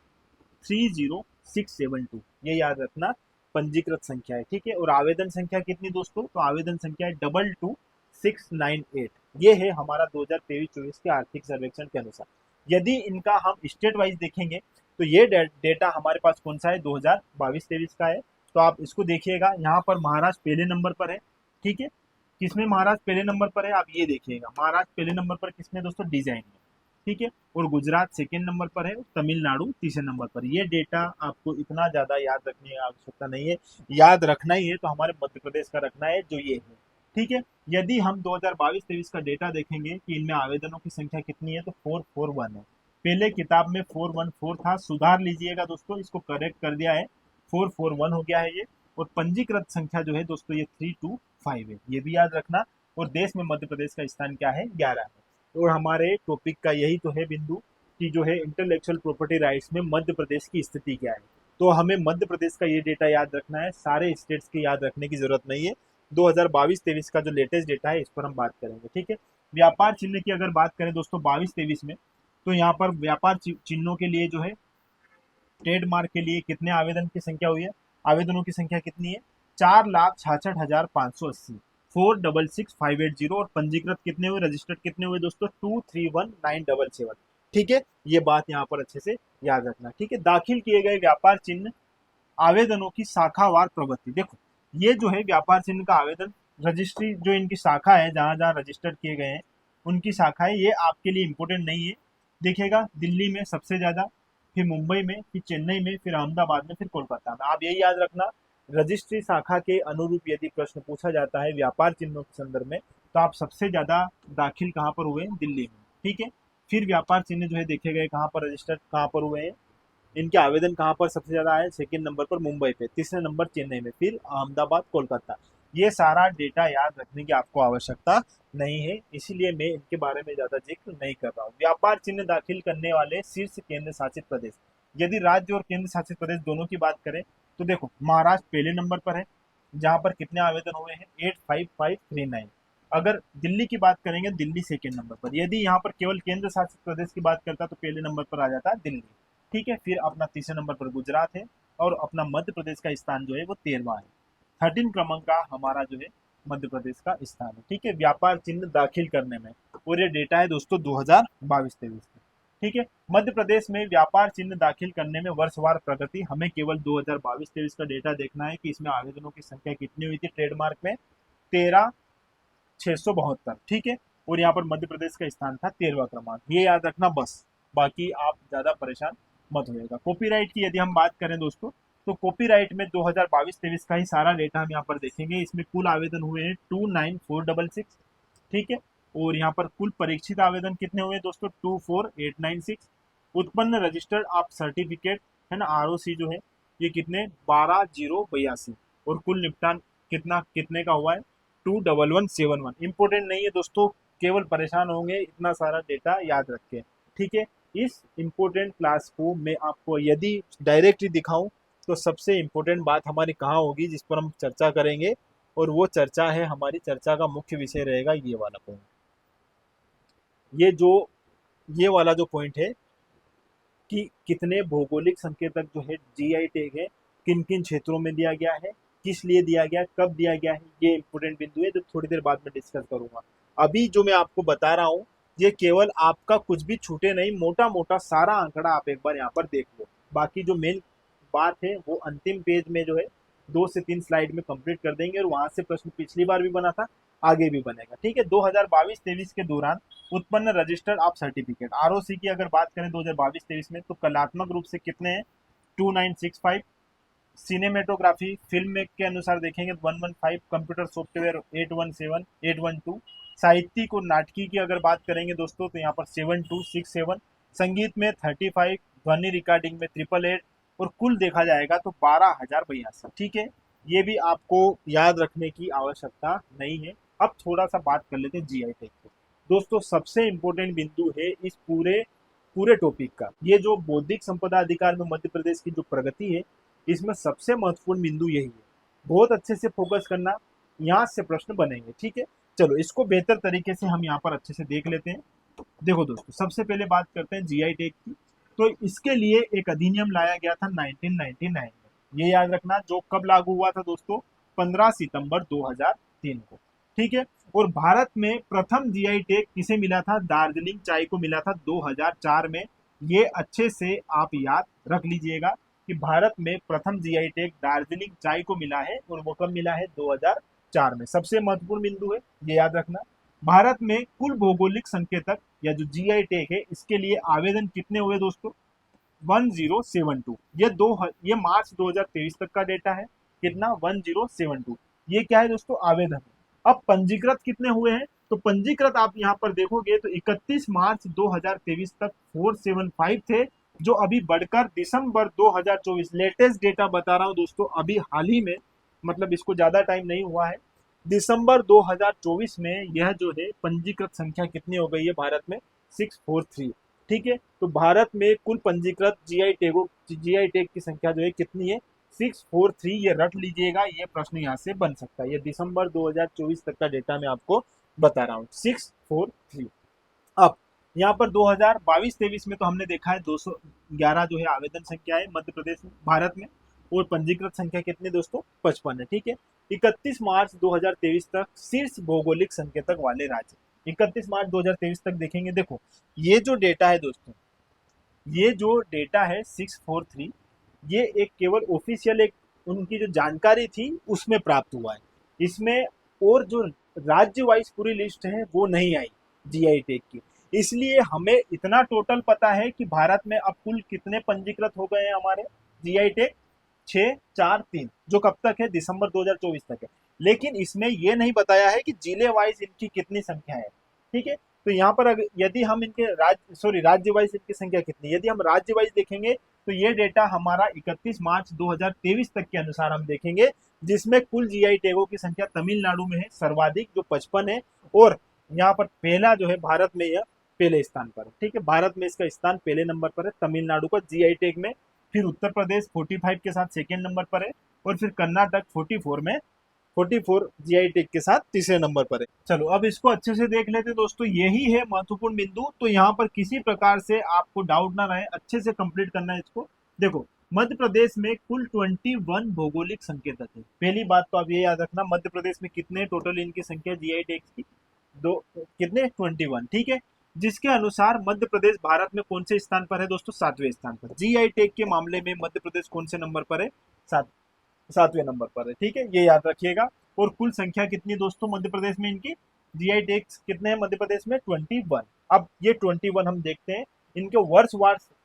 30672, ये याद रखना पंजीकृत संख्या है। ठीक है, और आवेदन संख्या कितनी दोस्तों, तो आवेदन संख्या है 22698। ये है हमारा 2023-24 के आर्थिक सर्वेक्षण के अनुसार। यदि इनका हम स्टेट वाइज देखेंगे तो ये डेटा हमारे पास कौन सा है, 2022-23 का है। तो आप इसको देखिएगा, यहाँ पर महाराष्ट्र पहले नंबर पर है। ठीक है, किसमें महाराष्ट्र पहले नंबर पर है, आप ये देखिएगा, महाराष्ट्र पहले नंबर पर किसमें दोस्तों, डिजाइन में। ठीक है, और गुजरात सेकेंड नंबर पर है, तमिलनाडु तीसरे नंबर पर। ये डेटा आपको इतना ज्यादा याद रखने की आवश्यकता नहीं है, याद रखना ही है तो हमारे मध्य प्रदेश का रखना है जो ये है। ठीक है, यदि हम 2022-23 का डेटा देखेंगे कि इनमें आवेदनों की संख्या कितनी है, तो 441 है। पहले किताब में 414 था, सुधार लीजिएगा दोस्तों, इसको करेक्ट कर दिया है, 441 हो गया है ये। और पंजीकृत संख्या जो है दोस्तों ये 325 है, ये भी याद रखना। और देश में मध्य प्रदेश का स्थान क्या है, 11 है। और हमारे टॉपिक का यही तो है बिंदु कि जो है इंटेलेक्चुअल प्रॉपर्टी राइट्स में मध्य प्रदेश की स्थिति क्या है। तो हमें मध्य प्रदेश का ये डेटा याद रखना है, सारे स्टेट्स की याद रखने की जरूरत नहीं है। 2022-23 का जो लेटेस्ट डेटा है इस पर हम बात करेंगे। ठीक है, व्यापार चिन्ह की अगर बात करें दोस्तों 22-23 में, तो यहाँ पर व्यापार चिन्हों के लिए जो है ट्रेडमार्क के लिए कितने आवेदन की संख्या हुई है, आवेदनों की संख्या कितनी है, 4,66,580, 466,580। और पंजीकृत कितने हुए, रजिस्टर्ड कितने हुए दोस्तों, 231,977। ठीक है, ये बात यहाँ पर अच्छे से याद रखना। ठीक है, दाखिल किए गए व्यापार चिन्ह आवेदनों की शाखावार प्रवृत्ति। देखो ये जो है व्यापार चिन्ह का आवेदन, रजिस्ट्री जो इनकी शाखा है, जहां जहां रजिस्टर्ड किए गए हैं उनकी शाखाएं, ये आपके लिए इंपॉर्टेंट नहीं है। देखिएगा दिल्ली में सबसे ज्यादा, फिर मुंबई में, फिर चेन्नई में, फिर अहमदाबाद में, फिर कोलकाता में। आप यही याद रखना, रजिस्ट्री शाखा के अनुरूप यदि प्रश्न पूछा जाता है व्यापार चिन्हों के संदर्भ में, तो आप सबसे ज्यादा दाखिल कहाँ पर हुए, दिल्ली में। ठीक है, फिर व्यापार चिन्ह जो है देखे गए कहाँ पर रजिस्टर्ड, कहाँ पर हुए हैं, इनके आवेदन कहाँ पर सबसे ज्यादा आए, सेकंड नंबर पर मुंबई पे, तीसरे नंबर चेन्नई में, फिर अहमदाबाद, कोलकाता। ये सारा डेटा याद रखने की आपको आवश्यकता नहीं है, इसीलिए मैं इनके बारे में ज्यादा जिक्र नहीं कर रहा हूँ। व्यापार चिन्ह दाखिल करने वाले शीर्ष केंद्र शासित प्रदेश, यदि राज्य और केंद्र शासित प्रदेश दोनों की बात करें तो देखो महाराष्ट्र पहले नंबर पर है, जहां पर कितने आवेदन हुए हैं, 85539। अगर दिल्ली की बात करेंगे, दिल्ली सेकेंड नंबर पर। यदि यहाँ पर केवल केंद्र शासित प्रदेश की बात करता तो पहले नंबर पर आ जाता दिल्ली। ठीक है, फिर अपना तीसरे नंबर पर गुजरात है, और अपना मध्य प्रदेश का स्थान जो है वो 13वां है। 13 क्रमांक का हमारा जो है मध्य प्रदेश का स्थान है। ठीक है, व्यापार चिन्ह दाखिल करने में, और ये डेटा है दोस्तों 2022-23 में। ठीक है, मध्य प्रदेश में व्यापार चिन्ह दाखिल करने में वर्षवार प्रगति, हमें केवल 2022-23 का डेटा देखना है कि इसमें आवेदनों की संख्या कितनी हुई थी ट्रेडमार्क में, 13,672। ठीक है, और यहाँ पर मध्य प्रदेश का स्थान था 13वां क्रमांक, ये याद रखना बस, बाकी आप ज्यादा परेशान मत होएगा। कॉपीराइट की यदि हम बात करें दोस्तों, तो कॉपीराइट में 2022-23 का ही सारा डेटा हम यहाँ पर देखेंगे। इसमें कुल आवेदन हुए हैं 29466। ठीक है, और यहाँ पर कुल परीक्षित आवेदन कितने हुए दोस्तों, 24896। उत्पन्न रजिस्टर्ड आप सर्टिफिकेट है ना, आरओसी जो है ये कितने, 12082। और कुल निपटान कितना, कितने का हुआ है, 21171। इंपॉर्टेंट नहीं है दोस्तों, केवल परेशान होंगे, इतना सारा डेटा याद रखें। ठीक है, इस इम्पोर्टेंट क्लास को मैं आपको यदि डायरेक्टली दिखाऊं तो सबसे इम्पोर्टेंट बात हमारी कहाँ होगी, जिस पर हम चर्चा करेंगे और वो चर्चा है, हमारी चर्चा का मुख्य विषय रहेगा ये वाला पॉइंट। ये जो ये वाला जो पॉइंट है कि कितने भौगोलिक संकेतक जो है जीआई टैग है, किन किन क्षेत्रों में दिया गया है, किस लिए दिया गया, कब दिया गया है, ये इंपोर्टेंट बिंदु है जो थोड़ी देर बाद में डिस्कस करूंगा। अभी जो मैं आपको बता रहा हूँ ये केवल आपका कुछ भी छूटे नहीं, मोटा मोटा सारा आंकड़ा आप एक बार यहाँ पर देख लो। बाकी जो मेन बात है वो अंतिम पेज में जो है 2 से 3 स्लाइड में कंप्लीट कर देंगे, और वहां से प्रश्न पिछली बार भी बना था, आगे भी बनेगा। ठीक है, 2022-23 के दौरान उत्पन्न रजिस्टर्ड ऑफ सर्टिफिकेट आरओसी की अगर बात करें 2022-23 में, तो कलात्मक रूप से कितने हैं, 2965। सिनेमेटोग्राफी फिल्म में के अनुसार देखेंगे 115, कंप्यूटर सॉफ्टवेयर 817 812, साहित्यिक और नाटकी की अगर बात करेंगे दोस्तों तो यहाँ पर 7267, संगीत में 35, ध्वनि रिकॉर्डिंग में 888, और कुल देखा जाएगा तो 12,082। ठीक है, ये भी आपको याद रखने की आवश्यकता नहीं है। अब थोड़ा सा बात कर लेते हैं जीआई टैग की। दोस्तों सबसे इंपॉर्टेंट बिंदु है इस पूरे पूरे टॉपिक का, ये जो बौद्धिक संपदा अधिकार में मध्य प्रदेश की जो प्रगति है, इसमें सबसे महत्वपूर्ण बिंदु यही है। बहुत अच्छे से फोकस करना, यहाँ से प्रश्न बनेंगे। ठीक है, चलो इसको बेहतर तरीके से हम यहाँ पर अच्छे से देख लेते हैं। देखो दोस्तों, सबसे पहले बात करते हैं जीआई टैग की। तो इसके लिए एक अधिनियम लाया गया था 1999 में, ये याद रखना, जो कब लागू हुआ था दोस्तों, 15 सितंबर 2003 को। ठीक है, और भारत में प्रथम जीआई टैग किसे मिला था, दार्जिलिंग चाय को मिला था 2004 में। ये अच्छे से आप याद रख लीजिएगा कि भारत में प्रथम जीआई टैग दार्जिलिंग चाय को मिला है, और वो कब मिला है, 2004 में। सबसे महत्वपूर्ण बिंदु है, ये याद रखना। भारत में कुल भौगोलिक संकेतक या जो जीआई टैग है, इसके लिए आवेदन कितने हुए दोस्तों, 1072। ये मार्च 2023 तक का डेटा है। कितना, 1072। ये क्या है दोस्तों, आवेदन है। अब पंजीकृत कितने हुए हैं, तो पंजीकृत आप यहाँ पर देखोगे तो 31 मार्च 2023 तक 475 थे, जो अभी बढ़कर दिसंबर 2024, लेटेस्ट डेटा बता रहा हूँ दोस्तों, अभी हाल ही में, मतलब इसको ज्यादा टाइम नहीं हुआ है, दिसंबर 2024 में यह जो है पंजीकृत संख्या कितनी हो गई है भारत में, 643। ठीक है, तो भारत में कुल पंजीकृत जीआई टैग की संख्या जो है कितनी है, 643। ये रट लीजिएगा, ये प्रश्न यहाँ से बन सकता है। ये दिसंबर 2024 तक का डेटा मैं आपको बता रहा हूँ, 643। अब यहाँ पर 2022-23 में तो हमने देखा है 211 जो है आवेदन संख्या है मध्य प्रदेश में, भारत में, और पंजीकृत संख्या कितनी दोस्तों, 55 है। ठीक है, 31 मार्च 2023 तक शीर्ष भौगोलिक संकेतक वाले राज्य, 31 मार्च 2023 तक देखेंगे। देखो ये जो डेटा है दोस्तों, ये जो डेटा है 643, ये एक केवल ऑफिशियल एक उनकी जो जानकारी थी उसमें प्राप्त हुआ है। इसमें और जो राज्य वाइज पूरी लिस्ट है वो नहीं आई जीआई टैग की, इसलिए हमें इतना टोटल पता है कि भारत में अब कुल कितने पंजीकृत हो गए हैं हमारे जीआई टैग, 643, जो कब तक है, दिसंबर 2024 तक है। लेकिन इसमें यह नहीं बताया है कि जिले वाइज इनकी कितनी संख्या है। ठीक है, तो यहाँ पर यदि हम इनके राज्य वाइज इनकी संख्या कितनी, यदि हम राज्य वाइज देखेंगे तो ये डेटा हमारा 31 मार्च 2023 तक के अनुसार हम देखेंगे, जिसमें कुल जीआई टैगों की संख्या तमिलनाडु में है सर्वाधिक, जो 55 है, और यहाँ पर पहला जो है भारत में यह पहले स्थान पर है। ठीक है, भारत में इसका स्थान पहले नंबर पर है तमिलनाडु का जीआई टैग में, फिर उत्तर प्रदेश 45 के साथ सेकेंड नंबर पर है, और फिर कर्नाटक 44 जीआई टैग के साथ तीसरे नंबर पर है। चलो अब इसको अच्छे से देख लेते दोस्तों, यही है महत्वपूर्ण बिंदु। तो यहाँ पर किसी प्रकार से आपको डाउट ना रहे, अच्छे से कंप्लीट करना है इसको। देखो मध्य प्रदेश में कुल 21 भौगोलिक संकेतक है। पहली बात तो आप ये याद रखना, मध्य प्रदेश में कितने टोटल इनकी संख्या जीआई टैग्स की, दो कितने, 21। ठीक है, जिसके अनुसार मध्य प्रदेश भारत में कौन से स्थान पर है दोस्तों, 7वें स्थान पर। जीआई टैग के मामले में मध्य प्रदेश कौन से नंबर पर है, 7वें नंबर पर है। ठीक है, ये याद रखिएगा। और कुल संख्या कितनी दोस्तों मध्य प्रदेश में इनकी, जीआई टैग्स कितने हैं मध्य प्रदेश में, 21। अब ये 21 हम देखते हैं, इनके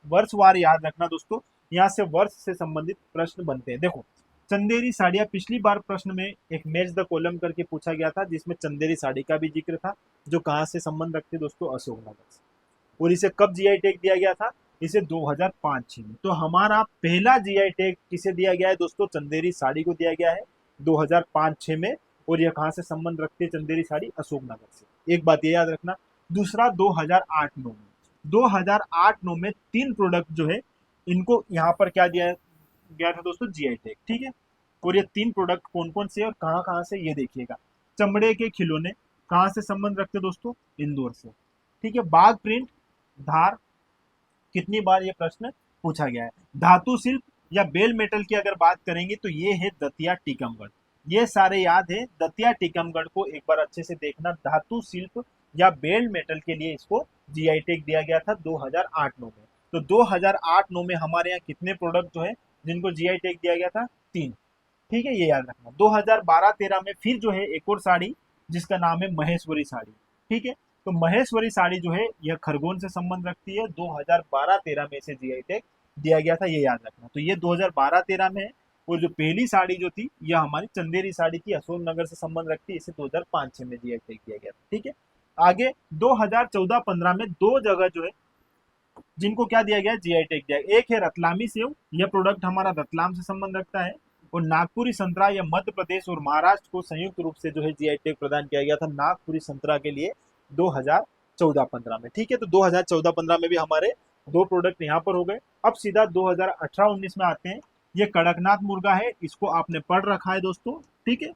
वर्षवार याद रखना दोस्तों, यहाँ से वर्ष से संबंधित प्रश्न बनते हैं। देखो चंदेरी साड़ियाँ, पिछली बार प्रश्न में एक मैच द कॉलम करके पूछा गया था, जिसमें चंदेरी साड़ी का भी जिक्र था, जो कहाँ से संबंध रखते दोस्तों, अशोकनगर से। और इसे कब जीआई टैग दिया गया था, इसे 2005-6 में। तो हमारा पहला जीआई टैग किसे दिया गया है दोस्तों, चंदेरी साड़ी को दिया गया है 2005-6 में। और यह कहाँ से संबंध रखते हैं चंदेरी साड़ी, अशोकनगर से। एक बात ये याद रखना। दूसरा 2008-9 में, 2008-9 में 3 प्रोडक्ट जो है इनको यहाँ पर क्या दिया गया था दोस्तों, जीआई टैग। ठीक है, और ये 3 प्रोडक्ट कौन कौन से और कहाँ कहाँ से ये देखिएगा। चमड़े के खिलौने कहाँ से संबंध रखते दोस्तों, इंदौर से। ठीक है, बाघ प्रिंट, धार, कितनी बार ये प्रश्न पूछा गया है। धातु शिल्प या बेल मेटल की अगर बात करेंगे तो ये है दतिया टीकमगढ़। ये सारे याद है, दतिया टीकमगढ़ को एक बार अच्छे से देखना। धातु शिल्प या बेल मेटल के लिए इसको जीआई टैग दिया गया था 2008-9 में। तो 2008-9 में हमारे यहाँ कितने प्रोडक्ट जो है जिनको जीआई टैग दिया गया था, 3। ठीक है, ये याद रखना। 2012-13 में फिर जो है एक और साड़ी जिसका नाम है महेश्वरी साड़ी। ठीक है, तो महेश्वरी साड़ी जो है यह खरगोन से संबंध रखती है। 2012-13 में इसे जीआई टैग दिया गया था, ये याद रखना। तो ये 2012-13 में है। और जो पहली साड़ी जो थी यह हमारी चंदेरी साड़ी थी, अशोकनगर से संबंध रखती है, इसे 2005-6 में जीआई टैग दिया गया था। ठीक है, आगे 2014-15 में 2 जगह जो है जिनको क्या दिया गया, जीआई टैग दिया गया। एक है रतलामी सेव, यह प्रोडक्ट हमारा रतलाम से संबंध रखता है। और नागपुरी संतरा, यह मध्य प्रदेश और महाराष्ट्र को संयुक्त रूप से जो है जीआई टैग प्रदान किया गया था नागपुरी संतरा के लिए 2014-15 में। ठीक है, तो 2014-15 में भी हमारे 2 प्रोडक्ट यहाँ पर हो गए। अब सीधा 2018-19 में आते हैं। ये कड़कनाथ मुर्गा है, इसको आपने पढ़ रखा है दोस्तों। ठीक है,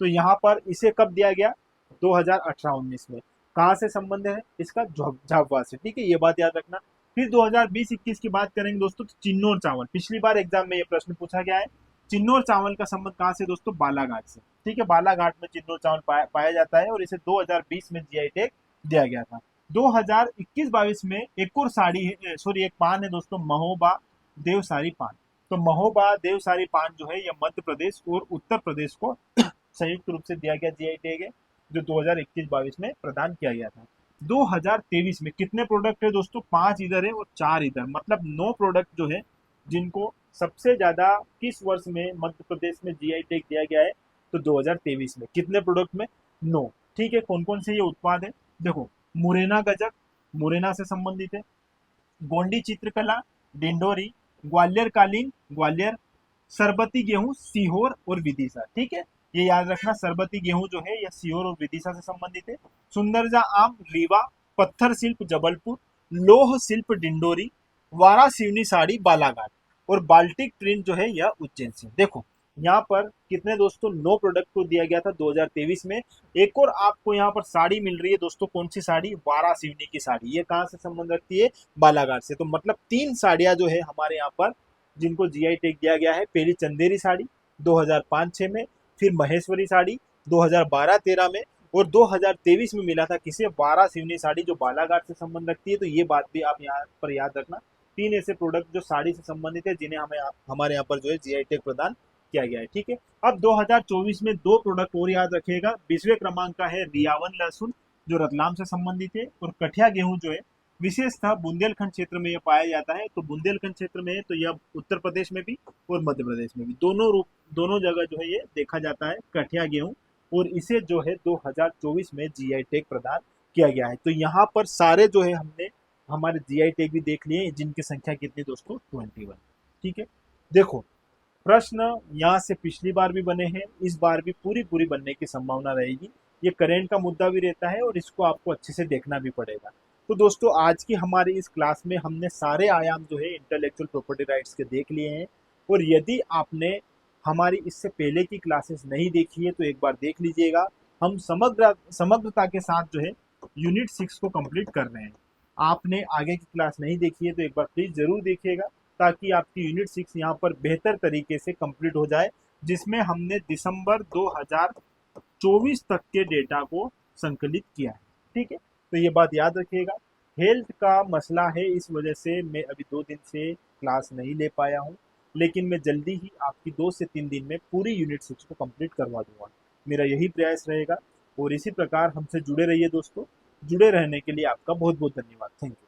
तो यहाँ पर इसे कब दिया गया, 2018-19 में। कहाँ से संबंध है इसका, झाबुआ से। ठीक है, ये बात याद रखना। फिर 2020-21 की बात करेंगे दोस्तों, तो चिन्नौर चावल, पिछली बार एग्जाम में ये प्रश्न पूछा गया है। चिन्नौर चावल का संबंध कहाँ से दोस्तों, बालाघाट से। ठीक है, बालाघाट में चिन्नौर चावल पाया जाता है और इसे 2020 में जीआई टैग दिया गया था। 2021-22 में एक और साड़ी है, सॉरी एक पान है दोस्तों, महोबा देवसारी पान। तो महोबा देवसारी पान जो है यह मध्य प्रदेश और उत्तर प्रदेश को संयुक्त रूप से दिया गया जीआई टैग है, जो 2021-22 में प्रदान किया गया था। 2023 में कितने प्रोडक्ट है दोस्तों, 5 इधर है और 4 इधर, मतलब 9 प्रोडक्ट जो है जिनको सबसे ज्यादा किस वर्ष में मध्य प्रदेश में जीआई टैग दिया गया है, तो 2023 में। कितने प्रोडक्ट में, 9। ठीक है, कौन कौन से ये उत्पाद है, देखो मुरैना गजक, मुरैना से संबंधित है। गोंडी चित्रकला, डिंडोरी, ग्वालियर कालीन, ग्वालियर, सरबती गेहूं, सीहोर और विदिशा। ठीक है, ये याद रखना, सरबती गेहूं जो है यह सीहोर और विदिशा से संबंधित है। सुंदरजा आम, रीवा, पत्थर शिल्प जबलपुर, लोह शिल्प डिंडोरी, वारा सिवनी साड़ी बालाघाट और बाल्टिक प्रिंट जो है यह उज्जैन से। देखो यहाँ पर कितने दोस्तों, 9 प्रोडक्ट को दिया गया था 2023 में। एक और आपको यहाँ पर साड़ी मिल रही है दोस्तों, कौन सी साड़ी, वारा सिवनी की साड़ी। ये कहाँ से संबंध रखती है, बालाघाट से। तो मतलब 3 साड़ियाँ जो है हमारे यहाँ पर जिनको जीआई टैग दिया गया है। पहली चंदेरी साड़ी 2005-6 में, फिर महेश्वरी साड़ी 2012-13 में, और 2023 में मिला था किसे, वारा सिवनी साड़ी जो बालाघाट से संबंध रखती है। तो ये बात भी आप यहाँ पर याद रखना। 3 ऐसे प्रोडक्ट जो साड़ी से संबंधित है जिन्हें हमारे यहाँ पर जो है जीआई टैग प्रदान किया गया है। ठीक है, अब 2024 में 2 प्रोडक्ट और याद रखिएगा। 20वें क्रमांक का है रियावन लहसुन जो रतलाम से संबंधित है, और कठिया गेहूं जो है विशेषतः बुंदेलखंड क्षेत्र में यह पाया जाता है। तो बुंदेलखंड क्षेत्र में है तो यह उत्तर प्रदेश में भी और मध्य प्रदेश में भी, दोनों जगह जो है ये देखा जाता है कठिया गेहूं, और इसे जो है 2024 में जीआई टैग प्रदान किया गया है। तो यहाँ पर सारे जो है हमने हमारे जीआई टैग भी देख लिए, जिनकी संख्या कितनी दोस्तों, 21। ठीक है, देखो प्रश्न यहाँ से पिछली बार भी बने हैं, इस बार भी पूरी बनने की संभावना रहेगी। ये करेंट का मुद्दा भी रहता है और इसको आपको अच्छे से देखना भी पड़ेगा। तो दोस्तों आज की हमारी इस क्लास में हमने सारे आयाम जो है इंटेलेक्चुअल प्रॉपर्टी राइट्स के देख लिए हैं। और यदि आपने हमारी इससे पहले की क्लासेस नहीं देखी है तो एक बार देख लीजिएगा। हम समग्रता के साथ जो है यूनिट 6 को कंप्लीट कर रहे हैं। आपने आगे की क्लास नहीं देखी है तो एक बार प्लीज जरूर देखिएगा, ताकि आपकी यूनिट 6 यहाँ पर बेहतर तरीके से कंप्लीट हो जाए, जिसमें हमने दिसंबर 2024 तक के डेटा को संकलित किया है। ठीक है, तो ये बात याद रखिएगा। हेल्थ का मसला है, इस वजह से मैं अभी 2 दिन से क्लास नहीं ले पाया हूँ, लेकिन मैं जल्दी ही आपकी 2 से 3 दिन में पूरी यूनिट 6 को कंप्लीट करवा दूंगा। मेरा यही प्रयास रहेगा, और इसी प्रकार हमसे जुड़े रहिए दोस्तों। जुड़े रहने के लिए आपका बहुत बहुत धन्यवाद। Thank you.